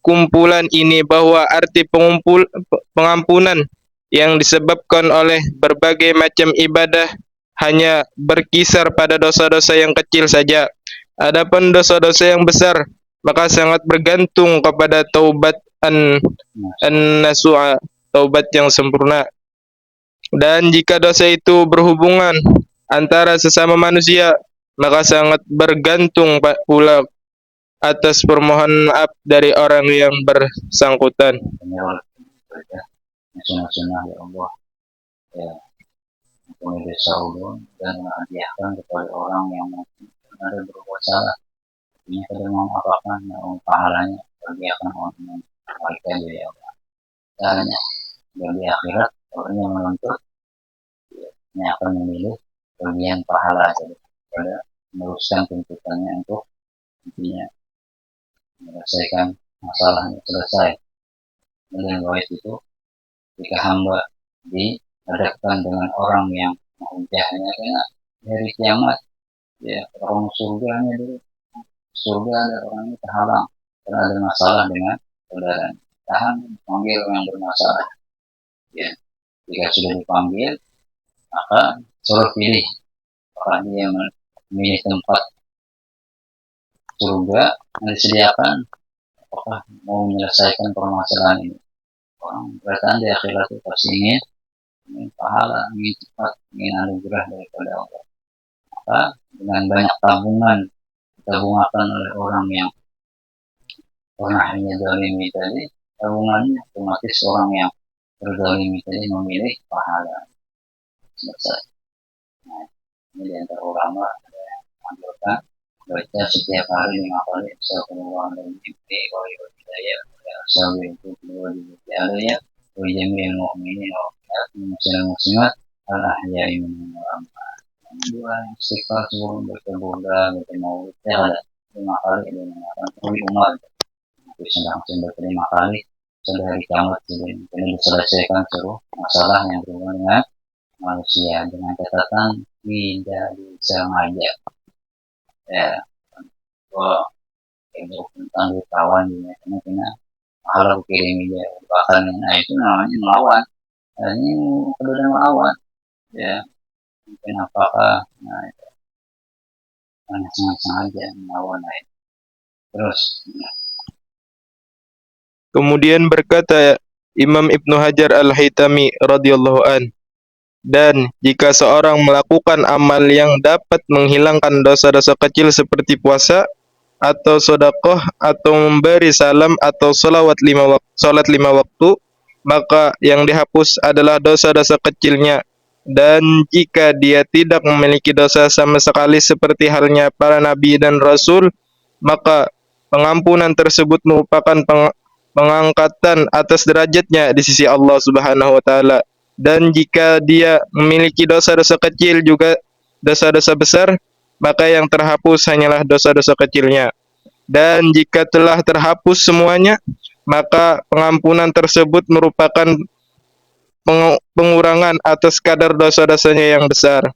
kumpulan ini bahwa arti pengampunan yang disebabkan oleh berbagai macam ibadah hanya berkisar pada dosa-dosa yang kecil saja. Adapun dosa-dosa yang besar maka sangat bergantung kepada taubat an-nasu'a, taubat yang sempurna. Dan jika dosa itu berhubungan antara sesama manusia, maka sangat bergantung pula atas permohonan maaf dari orang yang bersangkutan. Sunnah ya Allah, ya ampuni dosa Allah dan menghadiahkan kepada orang yang mungkin ada berbuat salah. Ini kadang mengapakan pahalanya bagi orang yang mereka ya Allah. Caranya dan di akhirat orang yang menuntut ini akan memilih bagian pahala daripada meneruskan tuntutannya untuk intinya menyelesaikan masalahnya selesai. Dan riwayat itu jika hamba dihadapkan dengan orang yang menghujahnya kena dari kiamat, ya orang surganya dulu, surga ada orang ini terhalang karena ada masalah dengan saudaranya, tahan panggil yang bermasalah. Ya, jika sudah dipanggil maka suruh pilih apakah dia memilih tempat surga yang disediakan, apakah mau menyelesaikan permasalahan ini. Orang bertahan di akhirat itu pasti ingin pahala, ingin cepat, ingin anugerah daripada Allah. Maka dengan banyak tabungan ditabungkan oleh orang yang pernah menzalimi tadi, tabungannya otomatis orang yang berzalimi tadi memilih pahala. Selesai. Nah, ini di antara ulama ada yang menganjurkan baca setiap hari 5 kali Astagfirullah dan mimpi wa hidayah sawi itu kedua di area wa jamil mu'minin wa muslimat al ahya'i minhum wal amwat. Dua istighfar sebelum berkebuda bertemu ada 5 kali dengan Nabi Umar itu sedang berterima kali sedari kiamat ini diselesaikan seluruh masalah yang berhubungan dengan manusia dengan catatan tidak disengaja. Ya, itu tentang kawan ini karena hal kirim dia bahkan itu namanya melawan. Ini kedua melawan. Ya, mungkin apakah itu hanya sengaja melawan itu. Terus. Kemudian berkata Imam Ibnu Hajar Al-Haytami radhiyallahu an, dan jika seorang melakukan amal yang dapat menghilangkan dosa-dosa kecil seperti puasa atau sedekah atau memberi salam atau salat 5 waktu, maka yang dihapus adalah dosa-dosa kecilnya. Dan jika dia tidak memiliki dosa sama sekali seperti halnya para nabi dan rasul, maka pengampunan tersebut merupakan pengangkatan atas derajatnya di sisi Allah Subhanahu wa taala. Dan jika dia memiliki dosa-dosa kecil juga dosa-dosa besar, maka yang terhapus hanyalah dosa-dosa kecilnya. Dan jika telah terhapus semuanya, maka pengampunan tersebut merupakan pengurangan atas kadar dosa-dosanya yang besar.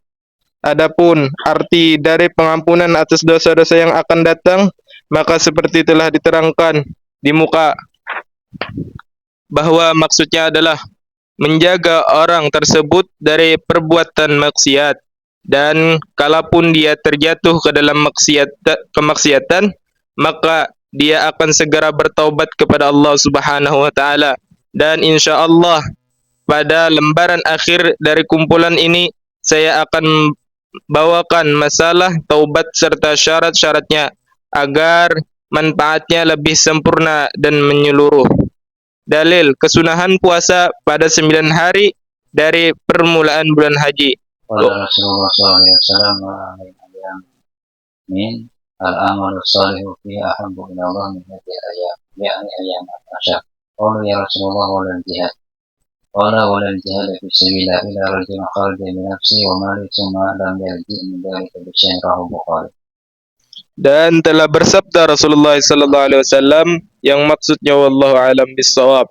Adapun arti dari pengampunan atas dosa-dosa yang akan datang, maka seperti telah diterangkan di muka, bahwa maksudnya adalah menjaga orang tersebut dari perbuatan maksiat, dan kalaupun dia terjatuh ke dalam kemaksiatan, maka dia akan segera bertaubat kepada Allah Subhanahu wa taala. Dan insyaallah pada lembaran akhir dari kumpulan ini saya akan bawakan masalah taubat serta syarat-syaratnya agar manfaatnya lebih sempurna dan menyeluruh. Dalil kesunahan puasa pada 9 hari dari permulaan bulan haji. Qala Rasulullah sallallahu alaihi wasallam min al-amalu salihu fi ahabbu ila Allah min hadhihi ayam, yakni ayam al-ashar. Qala ya Rasulullah wa lal jihad. Qala wa lal jihad fi sabilillah ila rajul kharaja min nafsi wa mali thumma lam yarji min dhalika bi syai'in rawahu Bukhari. Dan telah bersabda Rasulullah sallallahu alaihi wasallam yang maksudnya wallahu alam bissawab,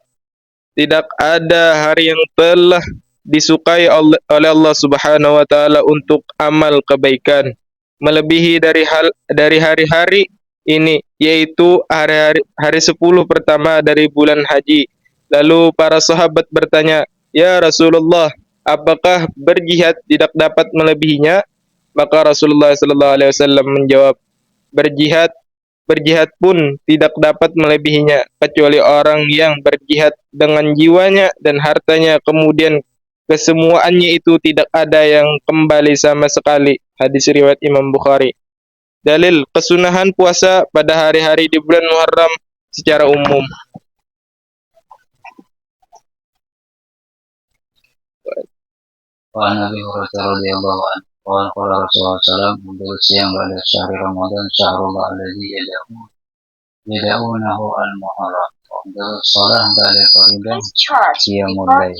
tidak ada hari yang telah disukai oleh Allah Subhanahu wa taala untuk amal kebaikan melebihi dari hari-hari ini, yaitu hari 10 pertama dari bulan haji. Lalu para sahabat bertanya, "Ya Rasulullah, apakah berjihad tidak dapat melebihinya?" Maka Rasulullah sallallahu alaihi wasallam menjawab, Berjihad pun tidak dapat melebihinya, kecuali orang yang berjihad dengan jiwanya dan hartanya, kemudian kesemuanya itu tidak ada yang kembali sama sekali. Hadis riwayat Imam Bukhari. Dalil kesunahan puasa pada hari-hari di bulan Muharram secara umum. Wa Nabi radhiyallahu anhu qala Rasulullah sallallahu alaihi wasallam pada syahr Ramadan syahrullah alladzi yad'unahu al-muharram wa shalah ba'da faridah qiyamul lail.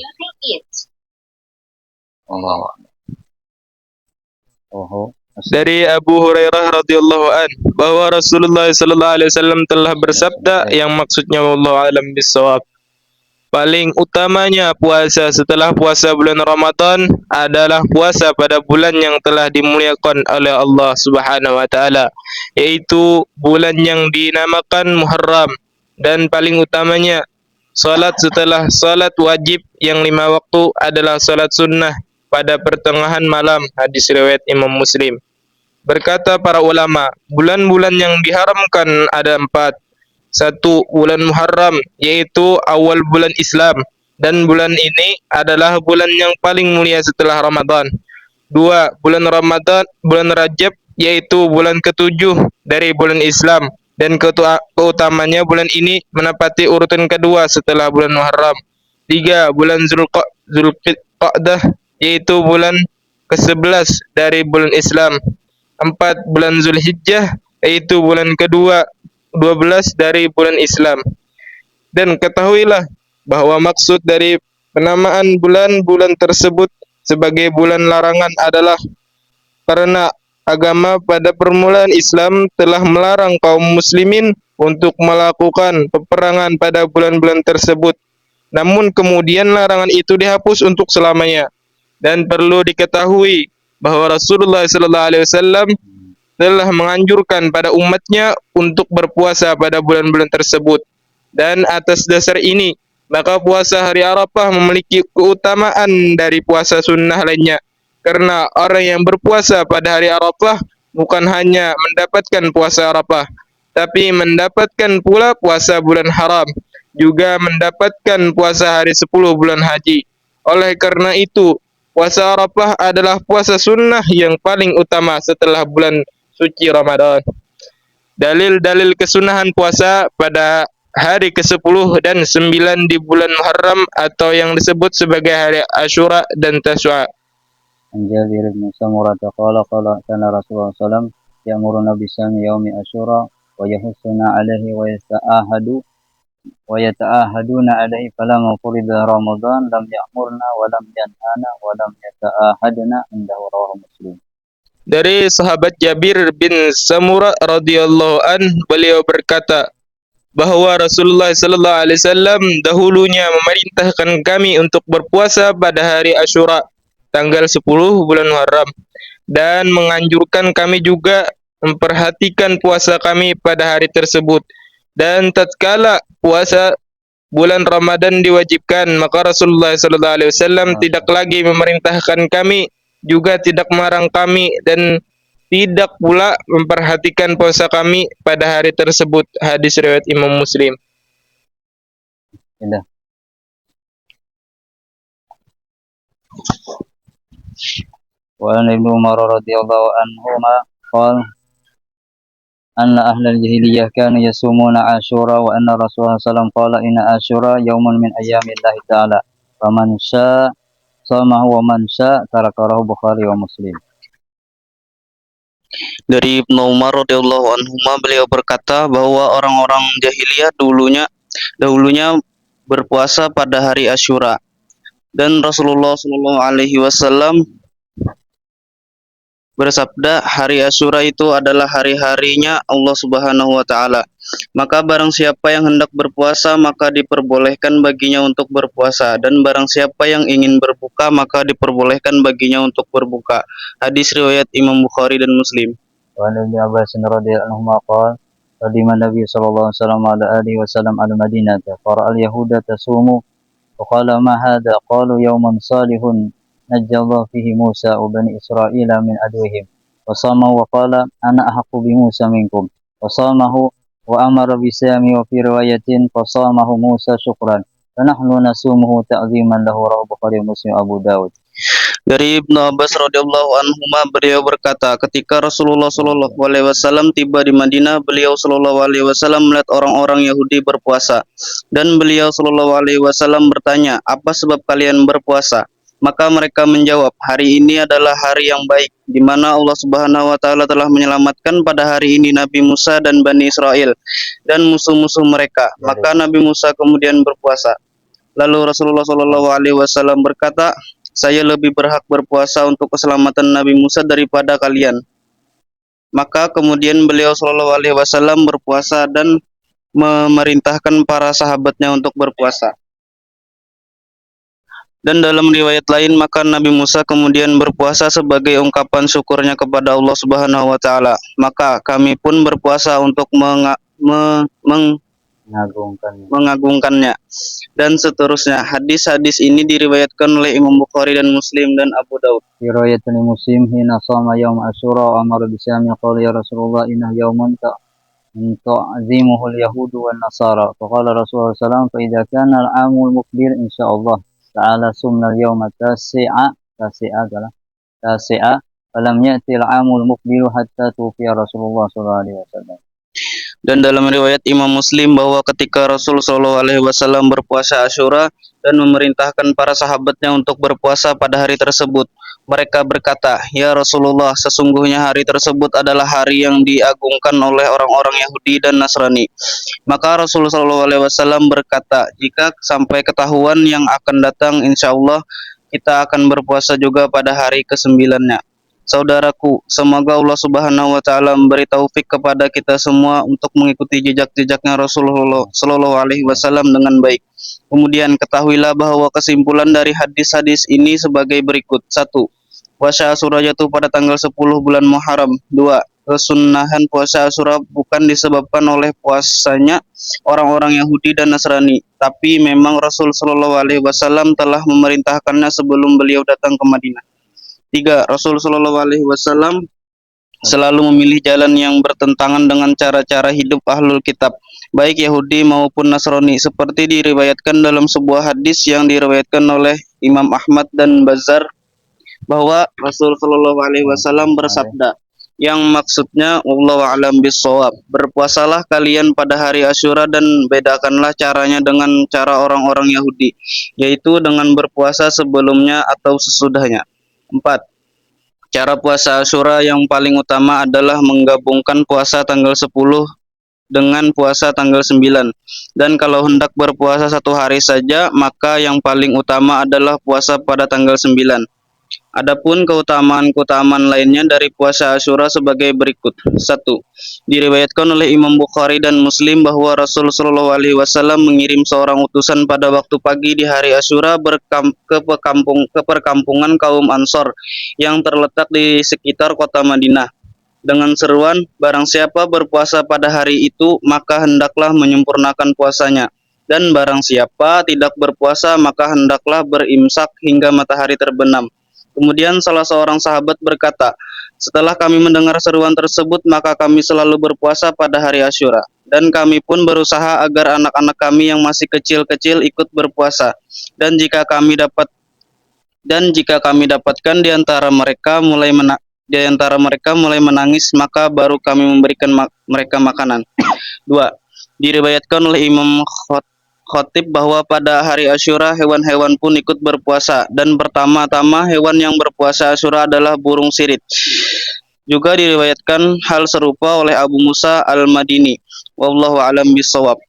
Allahu akbar. Dari Abu Hurairah radhiyallahu an bahwa Rasulullah sallallahu alaihi wasallam telah bersabda yang maksudnya wallahu alam bissawab, paling utamanya puasa setelah puasa bulan Ramadan adalah puasa pada bulan yang telah dimuliakan oleh Allah Subhanahu wa taala, yaitu bulan yang dinamakan Muharram. Dan paling utamanya salat setelah salat wajib yang 5 waktu adalah salat sunnah pada pertengahan malam. Hadis riwayat Imam Muslim. Berkata para ulama, bulan-bulan yang diharamkan ada 4. 1. Bulan Muharram, yaitu awal bulan Islam, dan bulan ini adalah bulan yang paling mulia setelah Ramadan. 2. Bulan Rajab, yaitu bulan ke-7 dari bulan Islam, dan keutamanya bulan ini menempati urutan kedua setelah bulan Muharram. 3. Bulan Zulqa'dah, yaitu bulan ke-11 dari bulan Islam. 4. Bulan Zulhijjah, yaitu bulan kedua 12 dari bulan Islam. Dan ketahuilah bahwa maksud dari penamaan bulan-bulan tersebut sebagai bulan larangan adalah karena agama pada permulaan Islam telah melarang kaum muslimin untuk melakukan peperangan pada bulan-bulan tersebut. Namun kemudian larangan itu dihapus untuk selamanya. Dan perlu diketahui bahwa Rasulullah SAW telah menganjurkan pada umatnya untuk berpuasa pada bulan-bulan tersebut. Dan atas dasar ini, maka puasa hari Arafah memiliki keutamaan dari puasa sunnah lainnya. Karena orang yang berpuasa pada hari Arafah bukan hanya mendapatkan puasa Arafah, tapi mendapatkan pula puasa bulan haram, juga mendapatkan puasa hari 10 bulan haji. Oleh karena itu, puasa Arafah adalah puasa sunnah yang paling utama setelah bulan suci Ramadan. Dalil-dalil kesunahan puasa pada hari ke-10 dan 9 di bulan Muharram atau yang disebut sebagai hari Asyura dan Tasyua. An Jabir bin Samurah qala kana Rasulullah sallallahu ya'muruna bisami yaumi Asyura wa yahussuna alaihi wa yata'ahaduna alaihi falamma furida Ramadan lam ya'murna wa lam yanhana wa lam yata'ahadna indahu rawahu Muslim. Dari sahabat Jabir bin Samurah radhiyallahu an, beliau berkata bahwa Rasulullah sallallahu alaihi wasallam dahulunya memerintahkan kami untuk berpuasa pada hari Asyura tanggal 10 bulan Muharram, dan menganjurkan kami juga memperhatikan puasa kami pada hari tersebut. Dan tatkala puasa bulan Ramadan diwajibkan, maka Rasulullah sallallahu alaihi wasallam tidak lagi memerintahkan kami, juga tidak melarang kami, dan tidak pula memperhatikan puasa kami pada hari tersebut. Hadis riwayat Imam Muslim. Indah. Wa an Ibnu Umar radhiyallahu anhuma qala anna ahlal jahiliyah kanu yasumuna Asyura wa anna Rasulullah sallallahu alaihi wasallam qala inna Asyura yaumun min ayyamillahi ta'ala faman syaa shamahu wa man syaa tarakahu. Bukhari wa Muslim. Dari Ibnu Umar radhiyallahu anhu, beliau berkata bahwa orang-orang jahiliyah dahulunya berpuasa pada hari Asyura, dan Rasulullah Shallallahu Alaihi Wasallam bersabda, hari Asyura itu adalah hari-harinya Allah Subhanahu Wa Taala. Maka barang siapa yang hendak berpuasa, maka diperbolehkan baginya untuk berpuasa, dan barang siapa yang ingin berbuka, maka diperbolehkan baginya untuk berbuka. Hadis riwayat Imam Bukhari dan Muslim. Wa an Ibnu Abbas radhiyallahu anhu qala qadima Nabi sallallahu alaihi wasallam ala alihi wasallam al-Madinah fara al-yahuda tasumu wa qala ma hadha qalu yawman salihun najjallahu fihi Musa wa bani Israila min adwihim wa samahu wa qala ana ahaqqu bi Musa minkum wa samahu wa amara bisiyami wa fi riwayatin fasamahu Musa syukran wa nahnu nasumuhu ta'ziman lahu. Rawahu Bukhari, Muslim, Abu Dawud. Dari Ibnu Abbas radhiyallahu anhu, beliau berkata, ketika Rasulullah Shallallahu alaihi wasallam tiba di Madinah, beliau Shallallahu alaihi wasallam melihat orang-orang Yahudi berpuasa, dan beliau Shallallahu alaihi wasallam bertanya, apa sebab kalian berpuasa? Maka mereka menjawab, hari ini adalah hari yang baik, di mana Allah Subhanahu wa Ta'ala telah menyelamatkan pada hari ini Nabi Musa dan Bani Israel dan musuh-musuh mereka. Maka Nabi Musa kemudian berpuasa. Lalu Rasulullah Shallallahu alaihi wasallam berkata, saya lebih berhak berpuasa untuk keselamatan Nabi Musa daripada kalian. Maka kemudian beliau Shallallahu alaihi wasallam berpuasa dan memerintahkan para sahabatnya untuk berpuasa. Dan dalam riwayat lain, maka Nabi Musa kemudian berpuasa sebagai ungkapan syukurnya kepada Allah Subhanahu wa Ta'ala. Maka kami pun berpuasa untuk mengagungkannya dan seterusnya. Hadis-hadis ini diriwayatkan oleh Imam Bukhari dan Muslim dan Abu Daud. في رواية لمسلم حين صام يوم عاشوراء وأمر بصيام قال يا رسول الله إنه يوم تعظمه اليهود والنصارى فقال رسول الله صلى الله عليه وسلم فإذا كان العام المقبل إن شاء الله تعالى صمنا اليوم تاسعة فلم يأتي العام المقبل حتى توفي رسول الله صلى الله عليه وسلم. Dan dalam riwayat Imam Muslim bahwa ketika Rasul Shallallahu Alaihi Wasallam berpuasa Asyura dan memerintahkan para sahabatnya untuk berpuasa pada hari tersebut, mereka berkata, "Ya Rasulullah, sesungguhnya hari tersebut adalah hari yang diagungkan oleh orang-orang Yahudi dan Nasrani." Maka Rasul Shallallahu Alaihi Wasallam berkata, "Jika sampai ketahuan yang akan datang, insya Allah kita akan berpuasa juga pada hari ke-9-nya." Saudaraku, semoga Allah Subhanahu wa taala memberi taufik kepada kita semua untuk mengikuti jejak-jejaknya Rasulullah Shallallahu alaihi wasallam dengan baik. Kemudian ketahuilah bahwa kesimpulan dari hadis-hadis ini sebagai berikut. 1. Puasa Asyura jatuh pada tanggal 10 bulan Muharram. 2. Kesunahan puasa Asyura bukan disebabkan oleh puasanya orang-orang Yahudi dan Nasrani, tapi memang Rasul Shallallahu alaihi wasallam telah memerintahkannya sebelum beliau datang ke Madinah. 3. Rasul Shallallahu alaihi wasallam selalu memilih jalan yang bertentangan dengan cara-cara hidup ahlul kitab, baik Yahudi maupun Nasrani, seperti diriwayatkan dalam sebuah hadis yang diriwayatkan oleh Imam Ahmad dan Bazzar bahwa Rasul Shallallahu alaihi wasallam bersabda, yang maksudnya wallahu a'lam bissawab, berpuasalah kalian pada hari Asyura dan bedakanlah caranya dengan cara orang-orang Yahudi, yaitu dengan berpuasa sebelumnya atau sesudahnya. 4. Cara puasa Asyura yang paling utama adalah menggabungkan puasa tanggal 10 dengan puasa tanggal 9. Dan kalau hendak berpuasa satu hari saja, maka yang paling utama adalah puasa pada tanggal 9. Adapun keutamaan-keutamaan lainnya dari puasa Asyura sebagai berikut. 1. Diriwayatkan oleh Imam Bukhari dan Muslim bahwa Rasul Shallallahu alaihi wasallam mengirim seorang utusan pada waktu pagi di hari Asyura ke perkampungan kaum Ansor yang terletak di sekitar kota Madinah dengan seruan, barang siapa berpuasa pada hari itu maka hendaklah menyempurnakan puasanya, dan barang siapa tidak berpuasa maka hendaklah berimsak hingga matahari terbenam. Kemudian salah seorang sahabat berkata, setelah kami mendengar seruan tersebut, maka kami selalu berpuasa pada hari Asyura. Dan kami pun berusaha agar anak-anak kami yang masih kecil-kecil ikut berpuasa. Dan jika kami dapatkan di antara mereka mulai menangis, maka baru kami memberikan mereka makanan. 2. Diriwayatkan oleh Imam Khatib bahwa pada hari Asyura hewan-hewan pun ikut berpuasa, dan pertama-tama hewan yang berpuasa Asyura adalah burung sirip. Juga diriwayatkan hal serupa oleh Abu Musa Al-Madini. Wallahu a'lam bishawab.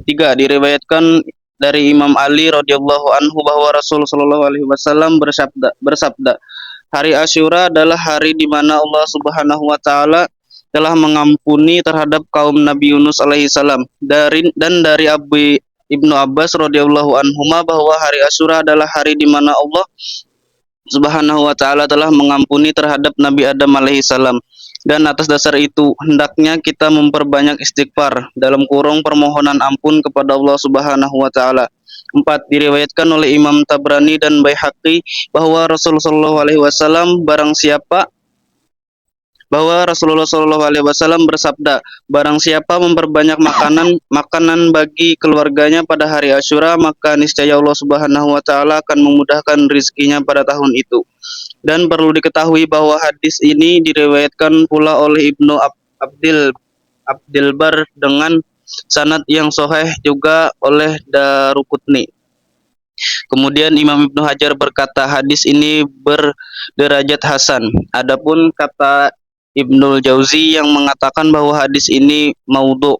3. Diriwayatkan dari Imam Ali radhiyallahu anhu bahwa Rasul sallallahu alaihi wasallam bersabda, hari Asyura adalah hari di mana Allah Subhanahu wa taala telah mengampuni terhadap kaum Nabi Yunus alaihi salam. Dan dari Ibnu Abbas radhiyallahu anhuma bahwa hari Asyura adalah hari di mana Allah Subhanahu wa taala telah mengampuni terhadap Nabi Adam alaihi salam. Dan atas dasar itu hendaknya kita memperbanyak istighfar dalam kurung permohonan ampun kepada Allah Subhanahu wa taala. 4. Diriwayatkan oleh Imam Tabrani dan Baihaqi bahwa Rasulullah Shallallahu alaihi wasallam bersabda, barang siapa memperbanyak makanan bagi keluarganya pada hari Asyura, maka niscaya Allah Subhanahu wa taala akan memudahkan rizkinya pada tahun itu. Dan perlu diketahui bahwa hadis ini diriwayatkan pula oleh Ibnu Abdilbar dengan sanad yang sahih juga oleh Daruqutni. Kemudian Imam Ibnu Hajar berkata hadis ini berderajat hasan. Adapun kata Ibnul Jauzi yang mengatakan bahwa hadis ini maudhu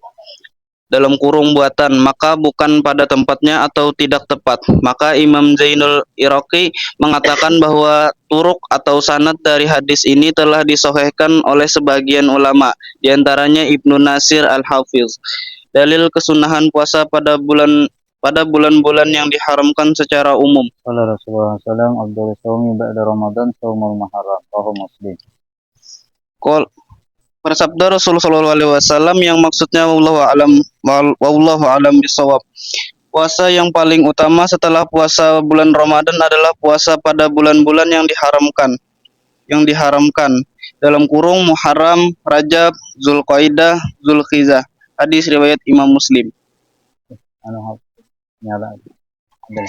dalam kurung buatan, maka bukan pada tempatnya atau tidak tepat. Maka Imam Zainul Iraqi mengatakan bahwa turuk atau sanad dari hadis ini telah disahihkan oleh sebagian ulama, diantaranya Ibnu Nasir Al-Hafiz. Dalil kesunahan puasa pada bulan-bulan yang diharamkan secara umum. Qala Rasulullah sallallahu alaihi wasallam afdhalus shaumi ba'da Ramadan shaumul Muharram, rawahu Muslim. Bersabda Rasulullah SAW yang maksudnya wallahu alam bisawab. Puasa yang paling utama setelah puasa bulan Ramadan adalah puasa pada bulan-bulan yang diharamkan dalam kurung Muharram, Rajab, Zulqaidah, Zulhijjah. Hadis riwayat Imam Muslim. Ano nyala ada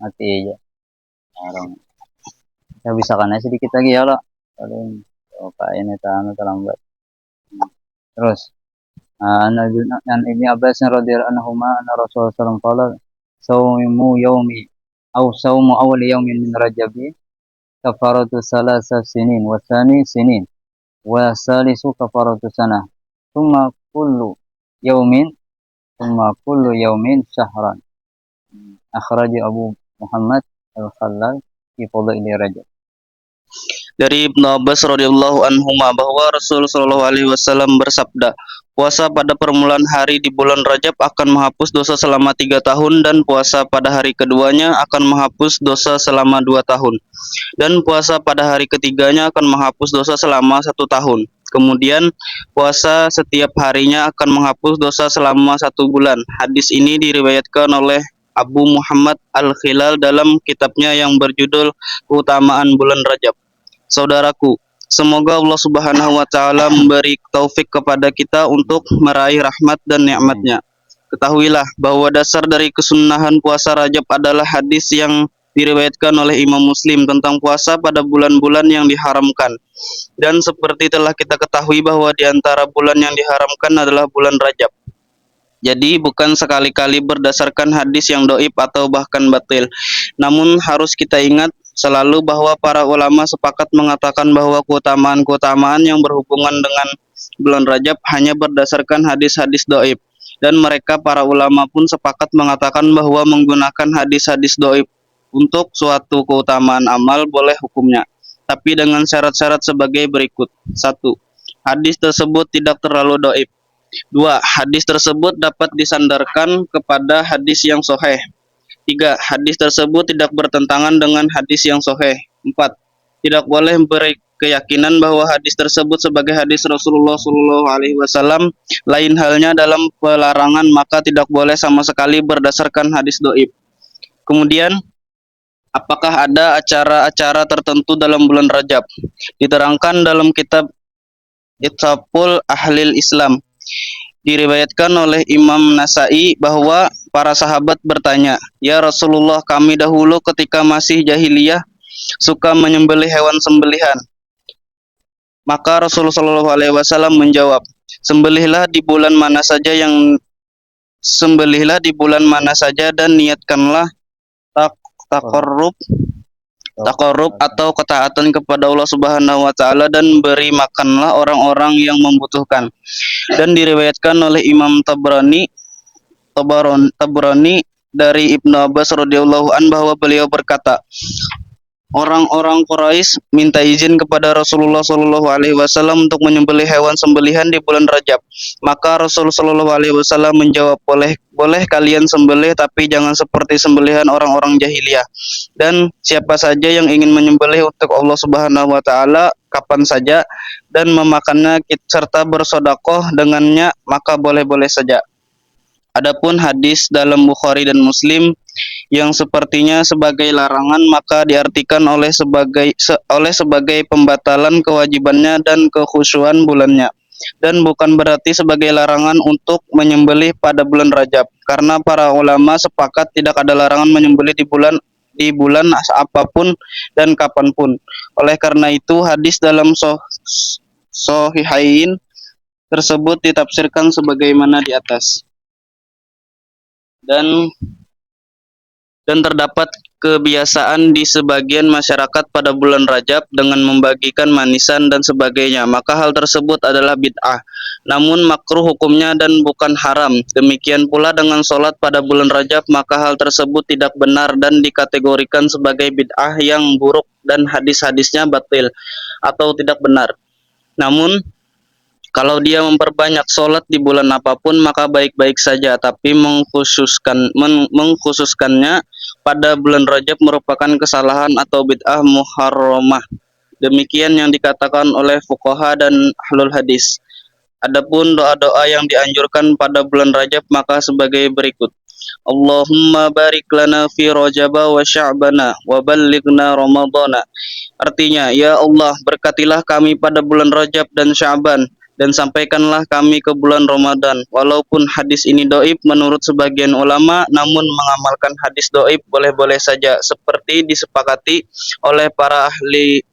mati aja orang ya bisa kan sedikit lagi ya lo paling kain itu anu terlambat terus an Ibnu Abbas radhiyallahu anhuma anna Rasulullah sallallahu alaihi wasallam saumu awal yaumin min rajabi kafaratu salasa sinin wa tsani sinin wa salisu kafaratu sanah thumma kullu yaumin syahran akhraja Abu Muhammad Al-Khallal fi Fadaili Rajab. Dari Ibnu Abbas radhiyallahu anhuma bahwa Rasul sallallahu alaihi wasallam bersabda, puasa pada permulaan hari di bulan Rajab akan menghapus dosa selama 3 tahun dan puasa pada hari keduanya akan menghapus dosa selama 2 tahun dan puasa pada hari ketiganya akan menghapus dosa selama 1 tahun. Kemudian puasa setiap harinya akan menghapus dosa selama 1 bulan. Hadis ini diriwayatkan oleh Abu Muhammad Al-Khillal dalam kitabnya yang berjudul Keutamaan Bulan Rajab. Saudaraku, semoga Allah Subhanahu wa taala memberi taufik kepada kita untuk meraih rahmat dan nikmat-Nya. Ketahuilah bahwa dasar dari kesunahan puasa Rajab adalah hadis yang diriwayatkan oleh Imam Muslim tentang puasa pada bulan-bulan yang diharamkan. Dan seperti telah kita ketahui bahwa di antara bulan yang diharamkan adalah bulan Rajab. Jadi bukan sekali-kali berdasarkan hadis yang doib atau bahkan batil. Namun harus kita ingat selalu bahwa para ulama sepakat mengatakan bahwa keutamaan-keutamaan yang berhubungan dengan bulan Rajab hanya berdasarkan hadis-hadis doib. Dan mereka para ulama pun sepakat mengatakan bahwa menggunakan hadis-hadis doib untuk suatu keutamaan amal boleh hukumnya. Tapi dengan syarat-syarat sebagai berikut. 1. Hadis tersebut tidak terlalu doib. 2. Hadis tersebut dapat disandarkan kepada hadis yang sahih. 3. Hadis tersebut tidak bertentangan dengan hadis yang sahih. 4. Tidak boleh beri keyakinan bahwa hadis tersebut sebagai hadis Rasulullah SAW. Lain halnya dalam pelarangan, maka tidak boleh sama sekali berdasarkan hadis doib. Kemudian, apakah ada acara-acara tertentu dalam bulan Rajab? Diterangkan dalam kitab Itsaful Ahlil Islam. Diriwayatkan oleh Imam Nasai bahwa para sahabat bertanya, "Ya Rasulullah, kami dahulu ketika masih jahiliyah suka menyembelih hewan sembelihan." Maka Rasulullah SAW menjawab, sembelihlah di bulan mana saja dan niatkanlah takarrub atau ketaatan kepada Allah Subhanahu wa taala dan beri makanlah orang-orang yang membutuhkan. Dan diriwayatkan oleh Imam Tabrani dari Ibnu Abbas radhiyallahu an bahwa beliau berkata, orang-orang Quraisy minta izin kepada Rasulullah sallallahu alaihi wasallam untuk menyembelih hewan sembelihan di bulan Rajab. Maka Rasulullah sallallahu alaihi wasallam menjawab, boleh kalian sembelih, tapi jangan seperti sembelihan orang-orang jahiliyah. Dan siapa saja yang ingin menyembelih untuk Allah Subhanahu wa taala kapan saja dan memakannya serta bersedekah dengannya, maka boleh-boleh saja. Adapun hadis dalam Bukhari dan Muslim yang sepertinya sebagai larangan, maka diartikan oleh sebagai pembatalan kewajibannya dan kekhusyuan bulannya, dan bukan berarti sebagai larangan untuk menyembelih pada bulan Rajab, karena para ulama sepakat tidak ada larangan menyembelih di bulan apapun dan kapanpun. Oleh karena itu hadis dalam Sahihain tersebut ditafsirkan sebagaimana di atas. Dan terdapat kebiasaan di sebagian masyarakat pada bulan Rajab dengan membagikan manisan dan sebagainya, maka hal tersebut adalah bid'ah, namun makruh hukumnya dan bukan haram. Demikian pula dengan sholat pada bulan Rajab, maka hal tersebut tidak benar dan dikategorikan sebagai bid'ah yang buruk dan hadis-hadisnya batil atau tidak benar. Namun kalau dia memperbanyak sholat di bulan apapun, maka baik-baik saja, tapi mengkhususkannya pada bulan Rajab merupakan kesalahan atau bid'ah muharramah. Demikian yang dikatakan oleh fuqaha dan ahlul hadis. Adapun doa-doa yang dianjurkan pada bulan Rajab maka sebagai berikut. Allahumma barik lana fi Rajaba wa Sya'bana wa ballighna Ramadana. Artinya, ya Allah, berkatilah kami pada bulan Rajab dan Sya'ban dan sampaikanlah kami ke bulan Ramadan. Walaupun hadis ini doib menurut sebagian ulama, namun mengamalkan hadis doib boleh-boleh saja seperti disepakati oleh para ahli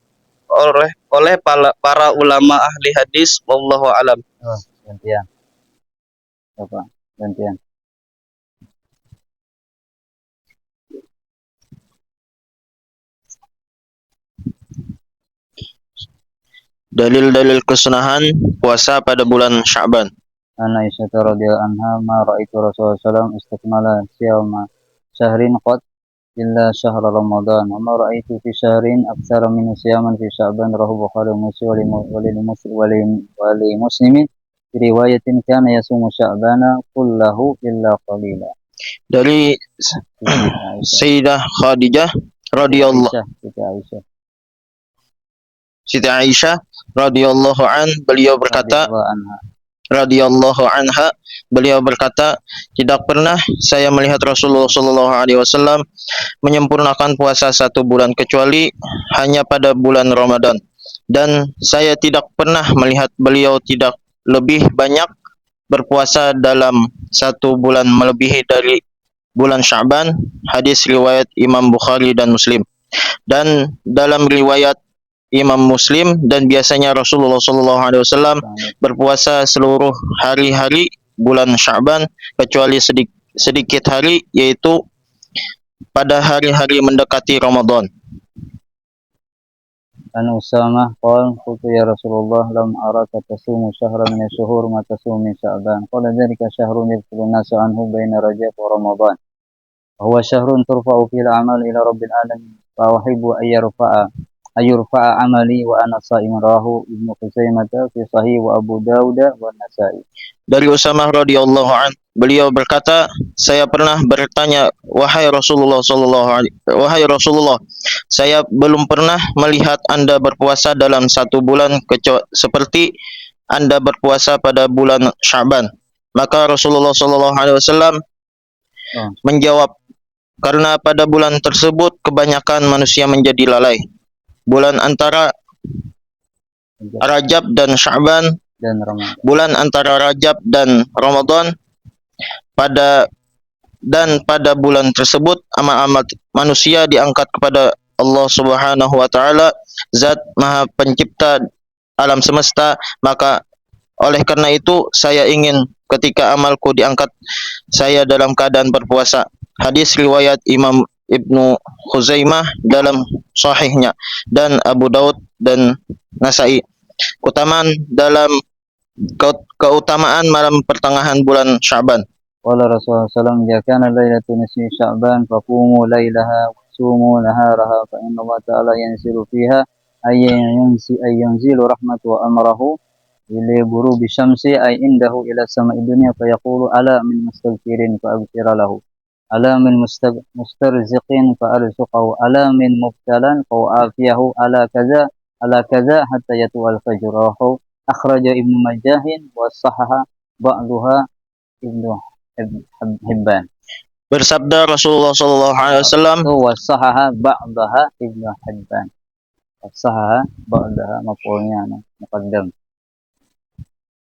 para ulama ahli hadis. Wallahu alam. Gantian. Coba, gantian. Dalil-dalil kesunahan puasa pada bulan Sya'ban. An Aisyah radhiyallahu anha ma ra'aitu Rasulullah sallallahu istakmala siyama syahrin qad illa syahr Ramadan wa ma ra'aitu fi syahrin aktsara min siyaman fi Sya'ban rawahu Bukhari wa Muslim wa li Muslimin fi riwayatin kana yasumu Sya'bana kullahu illa qalila. Dari Sayyidah Khadijah radhiyallahu Aisyah Siti Aisyah radhiyallahu an beliau berkata radhiyallahu anha beliau berkata, tidak pernah saya melihat Rasulullah sallallahu alaihi wasallam menyempurnakan puasa 1 bulan kecuali hanya pada bulan Ramadan, dan saya tidak pernah melihat beliau tidak lebih banyak berpuasa dalam 1 bulan melebihi dari bulan Sya'ban. Hadis riwayat Imam Bukhari dan Muslim. Dan dalam riwayat Imam Muslim, dan biasanya Rasulullah SAW berpuasa seluruh hari-hari bulan Sya'ban kecuali sedikit hari, yaitu pada hari-hari mendekati Ramadan. An Usamah qala qultu ya Rasulullah lam araka tasumu syahran min syuhur ma tasumu min Sya'ban qala dzalika syahrun yadkhulun nasu anhu baina Rajab wa Ramadan huwa syahrun turfa'u fil a'mal ila rabbil alamin fa uhibbu ayurfa'a amali wa ana sha'imun rawahu Ibnu Khuzaimah fi sahih wa Abu Dawud wa Nasa'i. Dari Usamah radhiyallahu an, beliau berkata, saya pernah bertanya, wahai Rasulullah, saya belum pernah melihat Anda berpuasa dalam 1 bulan seperti Anda berpuasa pada bulan Sya'ban. Maka Rasulullah SAW menjawab, karena pada bulan tersebut kebanyakan manusia menjadi lalai. Bulan antara Rajab dan Sya'ban, bulan antara Rajab dan Ramadan, pada bulan tersebut amal-amal manusia diangkat kepada Allah Subhanahu wa taala, Zat Maha Pencipta alam semesta. Maka oleh karena itu saya ingin ketika amalku diangkat, saya dalam keadaan berpuasa. Hadis riwayat Imam Ibnu Khuzaimah dalam sahihnya dan Abu Daud dan Nasa'i. Keutamaan malam pertengahan bulan Sya'ban. Qala Rasulullah sallallahu alaihi wasallam, "Ya kana lailatul nisfi Sya'ban faqumu lailaha wa sumu naharaha fa inna Allah ta'ala yanzilu fiha ayyanzilu rahmatu wa amrahu ila ghurubi syamsi ay indahu ila sama'i dunya fa yaqulu ala min mustaghfirin fa aghfira lahu. Ala min mustarziqin fa arzuqahu, ala min mubtalan fa afiyahu, ala kaza hatta yatu al-fajr." Rawahu akhraja Ibnu Majah wa sahaha ba'daha Ibnu Hibban. Bersabda Rasulullah sallallahu alaihi wasallam, wa sahaha ba'daha Ibnu Hibban. Sahaha ba'daha maf'ulnya muqaddam.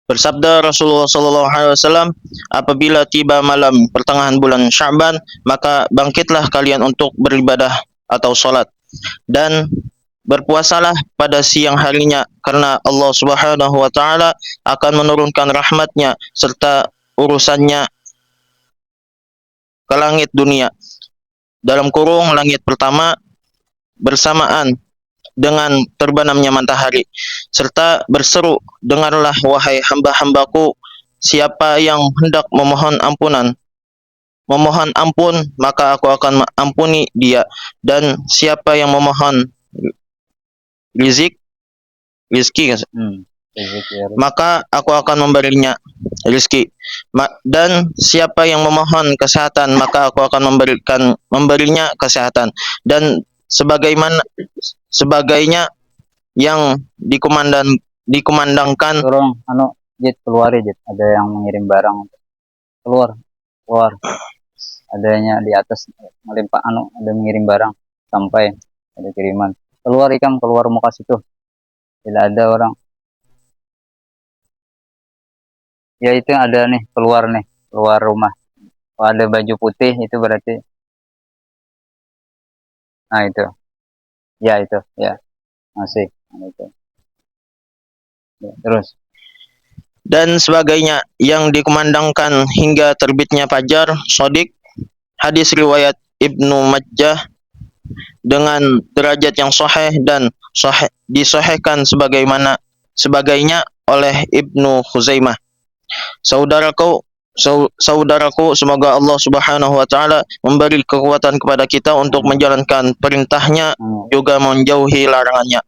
Bersabda Rasulullah SAW, apabila tiba malam pertengahan bulan Sya'ban, maka bangkitlah kalian untuk beribadah atau sholat, dan berpuasalah pada siang harinya, karena Allah Subhanahu wa taala akan menurunkan rahmatnya serta urusannya ke langit dunia, dalam kurung langit pertama, bersamaan dengan terbenamnya matahari, serta berseru, dengarlah wahai hamba-hambaku, siapa yang hendak memohon ampun, maka aku akan ampuni dia, dan siapa yang memohon rizki, maka aku akan memberinya rizki, dan siapa yang memohon kesehatan, maka aku akan memberinya kesehatan, dan sebagainya yang dikumandangkan. Tolong Jet keluar ya Jet, ada yang mengirim barang, keluar adanya di atas melimpah ada mengirim barang sampai ada kiriman, keluar Ikam, keluar muka situ bila ada orang ya, itu yang ada nih keluar rumah. Kalau ada baju putih itu berarti itu ya masih itu ya, terus Dan sebagainya yang dikumandangkan hingga terbitnya fajar shodiq. Hadis riwayat Ibnu Majah dengan derajat yang sahih dan disahihkan sebagainya oleh Ibnu Khuzaimah. Saudaraku, semoga Allah Subhanahu wa taala memberi kekuatan kepada kita untuk menjalankan perintahnya juga menjauhi larangannya.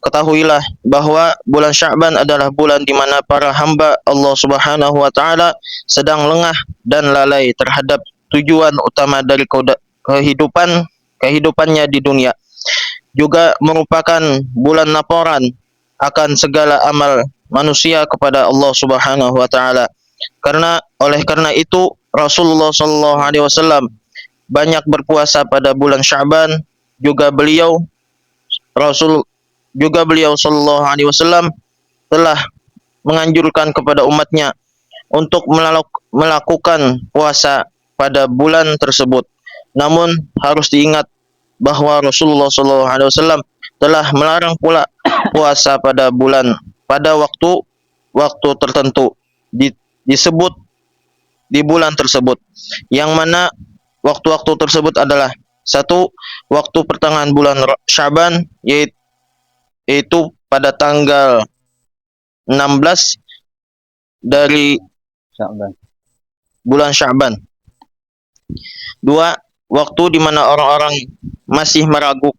Ketahuilah bahwa bulan Sya'ban adalah bulan di mana para hamba Allah Subhanahu wa taala sedang lengah dan lalai terhadap tujuan utama dari kehidupannya di dunia. Juga merupakan bulan laporan akan segala amal manusia kepada Allah Subhanahu wa taala. Oleh karena itu Rasulullah sallallahu alaihi wasallam banyak berpuasa pada bulan Sya'ban. Juga beliau sallallahu alaihi wasallam telah menganjurkan kepada umatnya untuk melakukan puasa pada bulan tersebut. Namun harus diingat bahwa Rasulullah sallallahu alaihi wasallam telah melarang pula puasa pada waktu tertentu disebut di bulan tersebut, yang mana waktu-waktu tersebut adalah: 1. Waktu pertengahan bulan Sya'ban, yaitu pada tanggal 16 dari bulan Sya'ban. 2. Waktu di mana orang-orang masih meragu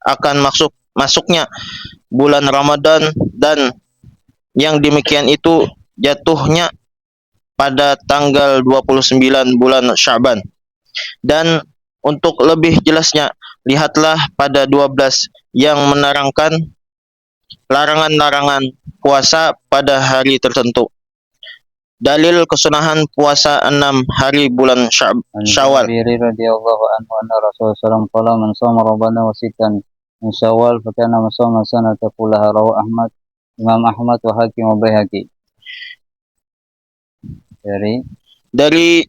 akan masuknya bulan Ramadan, dan yang demikian itu jatuhnya pada tanggal 29 bulan Sya'ban. Dan untuk lebih jelasnya, lihatlah pada 12 yang menerangkan larangan-larangan puasa pada hari tertentu. Dalil kesunahan puasa 6 hari bulan Syawal. Radhiyallahu anhu anna Rasulullah sallallahu alaihi wasallam qala man shoma Ramadan wa sittan min Syawal fa kana shoma sanata kullaha, rawahu Ahmad, Imam Ahmad wa Hakim wa Baihaqi. Dari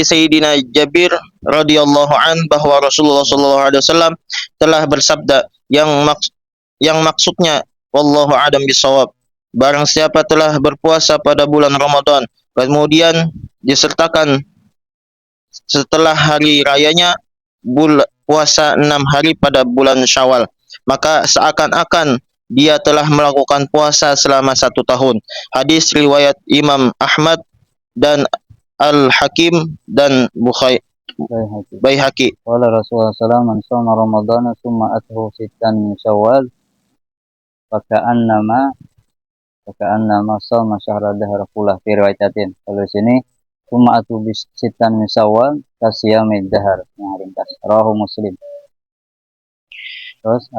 Sayyidina Jabir radhiyallahu an bahwa Rasulullah sallallahu alaihi wasallam telah bersabda yang maksudnya wallahu a'lam bishawab, barang siapa telah berpuasa pada bulan Ramadan kemudian disertakan setelah hari rayanya puasa 6 hari pada bulan Syawal, maka seakan-akan dia telah melakukan puasa selama 1 tahun. Hadis riwayat Imam Ahmad dan Al-Hakim dan Baihaqi. Qala Rasulullah sallallahu alaihi wasallam man shoma Ramadana tsumma athu sittan min Syawal faka'annama shoma syahra dahr kullah fi riwayatin. Kalau sini tsumma athu sittan min Syawal kasiyamid dahr, yang ringkas, rawahu Muslim.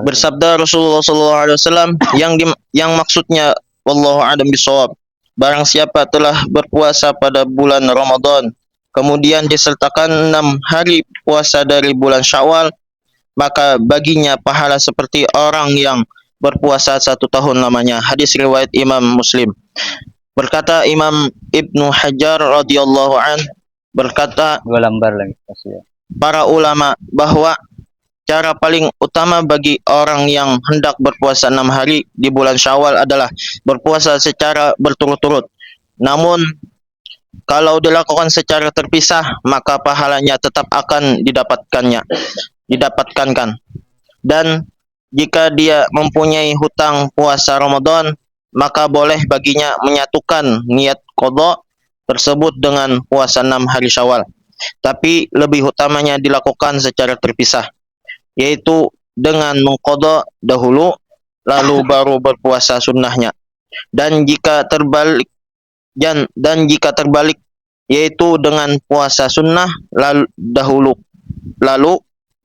Bersabda Rasulullah sallallahu alaihi wasallam yang maksudnya wallahu a'lam bishawab, barang siapa telah berpuasa pada bulan Ramadan kemudian disertakan 6 hari puasa dari bulan Syawal, maka baginya pahala seperti orang yang berpuasa 1 tahun lamanya. Hadis riwayat Imam Muslim. Berkata Imam Ibnu Hajar radhiyallahu an, berkata para ulama bahwa cara paling utama bagi orang yang hendak berpuasa 6 hari di bulan Syawal adalah berpuasa secara berturut-turut. Namun kalau dilakukan secara terpisah, maka pahalanya tetap akan didapatkan. Dan jika dia mempunyai hutang puasa Ramadan, maka boleh baginya menyatukan niat qadha tersebut dengan puasa 6 hari Syawal. Tapi lebih utamanya dilakukan secara terpisah, yaitu dengan mengqadha dahulu lalu baru berpuasa sunnahnya. Dan jika terbalik yaitu dengan puasa sunnah lalu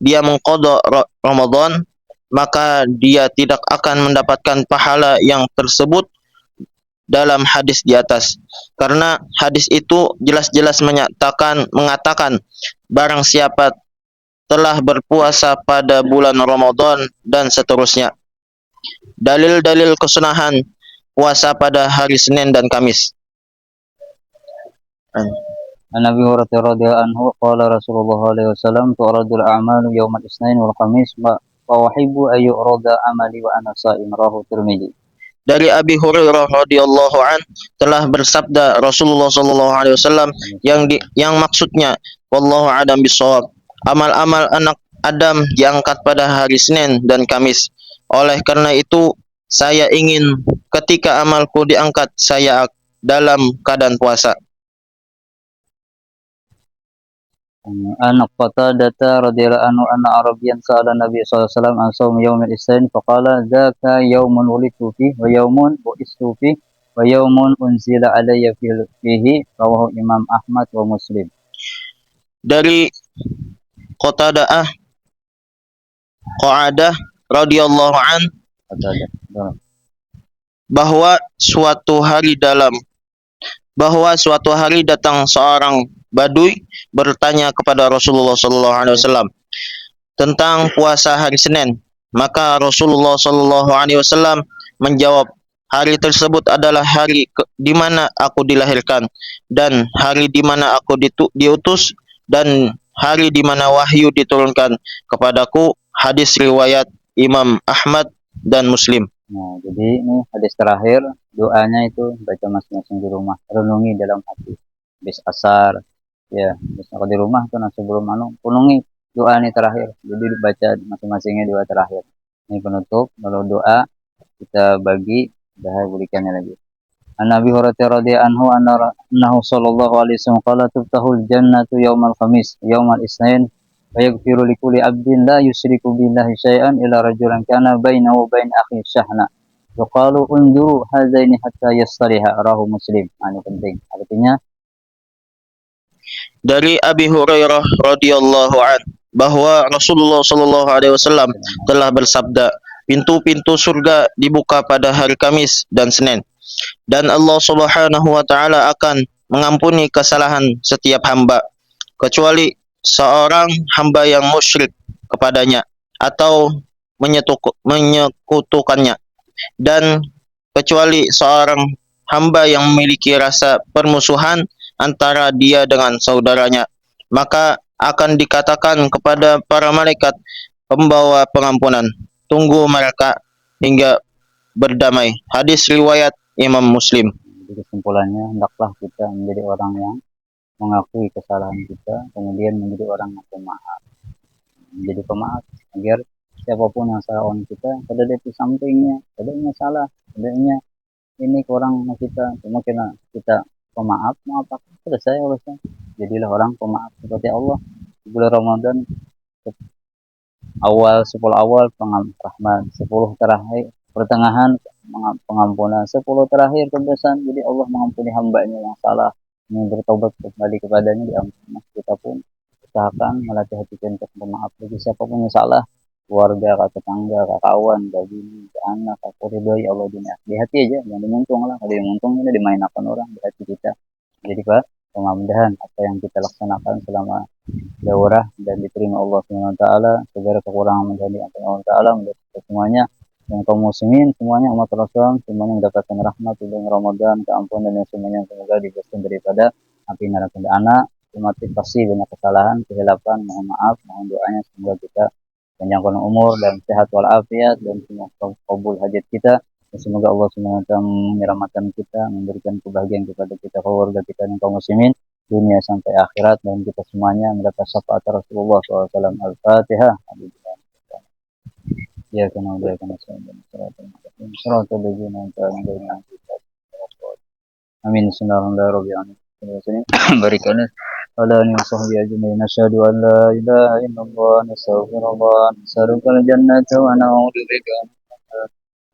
dia mengqadha Ramadan, maka dia tidak akan mendapatkan pahala yang tersebut dalam hadis di atas. Karena hadis itu jelas-jelas mengatakan barang siapa telah berpuasa pada bulan Ramadan dan seterusnya. Dalil-dalil kesunahan puasa pada hari Senin dan Kamis. An Abi Hurairah radhiyallahu anhu qala Rasulullah alaihi wasallam tu'radul a'malu yaumal isnain wal khamis wa uhibbu ay yu'rada amali wa ana sha'im rawahu Tirmidzi. Dari Abi Hurairah radhiyallahu an telah bersabda Rasulullah sallallahu alaihi wasallam yang maksudnya wallahu a'lam bishawab, amal-amal anak Adam diangkat pada hari Senin dan Kamis. Oleh karena itu saya ingin ketika amalku diangkat saya dalam keadaan puasa. An Qatadah radhiyallahu anhu anna Arabiyan sa'ala Nabi sallallahu alaihi wasallam an shaum yaumil isnin faqala dzaka yaumun wulidtu fihi wa yaumun bu'istu fihi wa yaumun unzila alayya fihi rawahu Imam Ahmad wa Muslim. Dari Qatadah radhiyallahu an bahwa suatu hari datang seorang Badui bertanya kepada Rasulullah sallallahu alaihi wasallam tentang puasa hari Senin. Maka Rasulullah sallallahu alaihi wasallam menjawab, hari tersebut adalah hari di mana aku dilahirkan dan hari di mana aku diutus dan hari di mana wahyu diturunkan kepadaku. Hadis riwayat Imam Ahmad dan Muslim. Nah, jadi ini hadis terakhir, doanya itu baca masing-masing di rumah, renungi dalam hati. Habis asar, ya, kalau di rumah tuh sebelum penuhi doa ini terakhir. Jadi dibaca masing-masingnya doa terakhir. Ini penutup. Kalau doa kita bagi, dah berikannya lagi. An Abi Hurairah radhiyallahu anhu annahu sallallahu alaihi wasallam qala tuftahul jannatu yaumal khamis yaumal isnin wa yaghfiru likulli 'abdin la yusyriku billahi syai'an illa rajulan kana bainahu wa bain akhihi syahna. Wa qalu unzuru hadzaini hatta yastariha rawahu Muslim. Ini penting. Artinya dari Abi Hurairah radhiyallahu an bahwa Rasulullah sallallahu alaihi wasallam telah bersabda, pintu-pintu surga dibuka pada hari Kamis dan Senin, dan Allah Subhanahu wa taala akan mengampuni kesalahan setiap hamba kecuali seorang hamba yang musyrik kepadanya atau menyekutukannya, dan kecuali seorang hamba yang memiliki rasa permusuhan antara dia dengan saudaranya, maka akan dikatakan kepada para malaikat pembawa pengampunan, tunggu mereka hingga berdamai. Hadis riwayat Imam Muslim. Jadi kesimpulannya, hendaklah kita menjadi orang yang mengakui kesalahan kita, kemudian menjadi orang yang pemaaf. Menjadi pemaaf agar siapapun yang salah orang kita, pada di sampingnya, padanya salah, padanya ini kurang kita, cuma kita pemaaf, maaf selesai urusan. Jadilah orang pemaaf seperti Allah. Di bulan Ramadan awal 10 awal rahmat, 10 terakhir pertengahan pengampunan, 10 terakhir kebesaran. Jadi Allah mengampuni hambanya yang salah, yang bertobat kembali kepadanya diampuni. Kita pun usahakan melatih hati kita untuk bermaaf bagi siapapun yang salah, keluarga, tetangga, kawan, bagi anak, atau ridhoi Allah dunia. Di hati aja, yang dimuntung lah. Kalau dimuntung ini dimainkan orang di hati kita. Jadi Pak, mudah-mudahan apa yang kita laksanakan selama daurah dan diterima Allah SWT, segala kekurangan menjadi Allah Ta'ala, menjadi semuanya yang kaum muslimin, semuanya umat Rasul, semuanya mendapatkan rahmat bulan Ramadan, keampunan dan semuanya semoga dibebaskan daripada api neraka anak. Umat pasti banyak kesalahan, kehilapan, mohon maaf, mohon doanya semoga kita panjangkan umur dan sehat walafiat dan semua kabul hajat kita. Dan semoga Allah SWT menyelamatkan kita, memberikan kebahagiaan kepada kita, keluarga kita dan kaum muslimin dunia sampai akhirat, dan kita semuanya mendapat syafaat Rasulullah SAW. Al-Fatihah. Ya kana udah kana amin. Bismillahirrahmanirrahim. Berikan alani wasahbi ajmain. Asyhadu an la ilaha illallah, nastaghfirullah, nas'alukal jannata wa na'udzubika.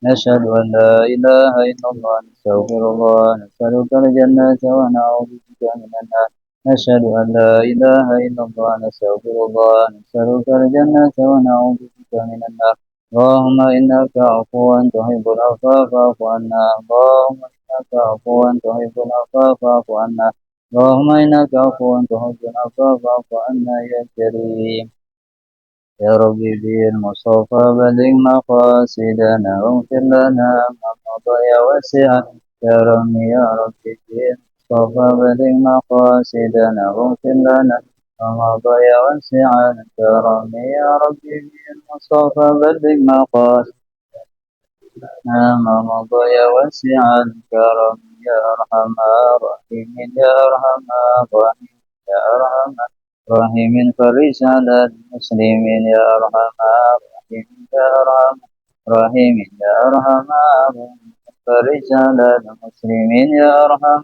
Nasyhadu an la ilaha illallah, nastaghfirullah, nas'alukal jannata wa na'udzubika minan nar. نشهد أن لا إله إلا الله نستغفر الله نسألك الجنة ونعوذ بك من النار اللهم إنك عفو تحب العفو فاعف عنا اللهم إنك عفو تحب العفو فاعف عنا اللهم إنك عفو تحب العفو فاعف عنا يا كريم يا ربي بالمصطفى بلغ مقاصدنا واغفر لنا ما مضى يا واسع كرم يا ربي بالمصطفى بلغ مقاصدنا واغفر لنا ما مضى يا واسع كرم يا ربي بالمصطفى بلغ مقاصدنا ما مضى يا واسع الكرم يا أرحم الراحمين يا أرحم الراحمين يا أرحم الراحمين فرج على المسلمين يا أرحم الراحمين يا أرحم الراحمين يا أرحم الراحمين فرج على المسلمين يا أرحم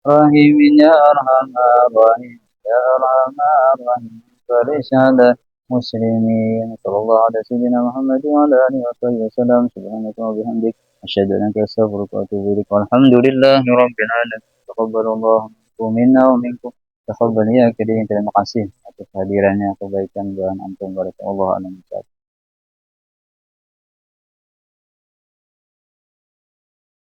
الراحمين يا أرحم الراحمين يا أرحم الراحمين فرج على المسلمين صلى الله على سيدنا محمد وعلى آله وصحبه وسلم سبحانك وبحمدك أشهد أن لا إله إلا أنت أستغفرك وأتوب إليك والحمد لله رب العالمين تقبل الله منا ومنكم تقبل ya Karim. Terima kasih atas hadirannya, kebaikan dan antum barakallahu alaihi wasallam.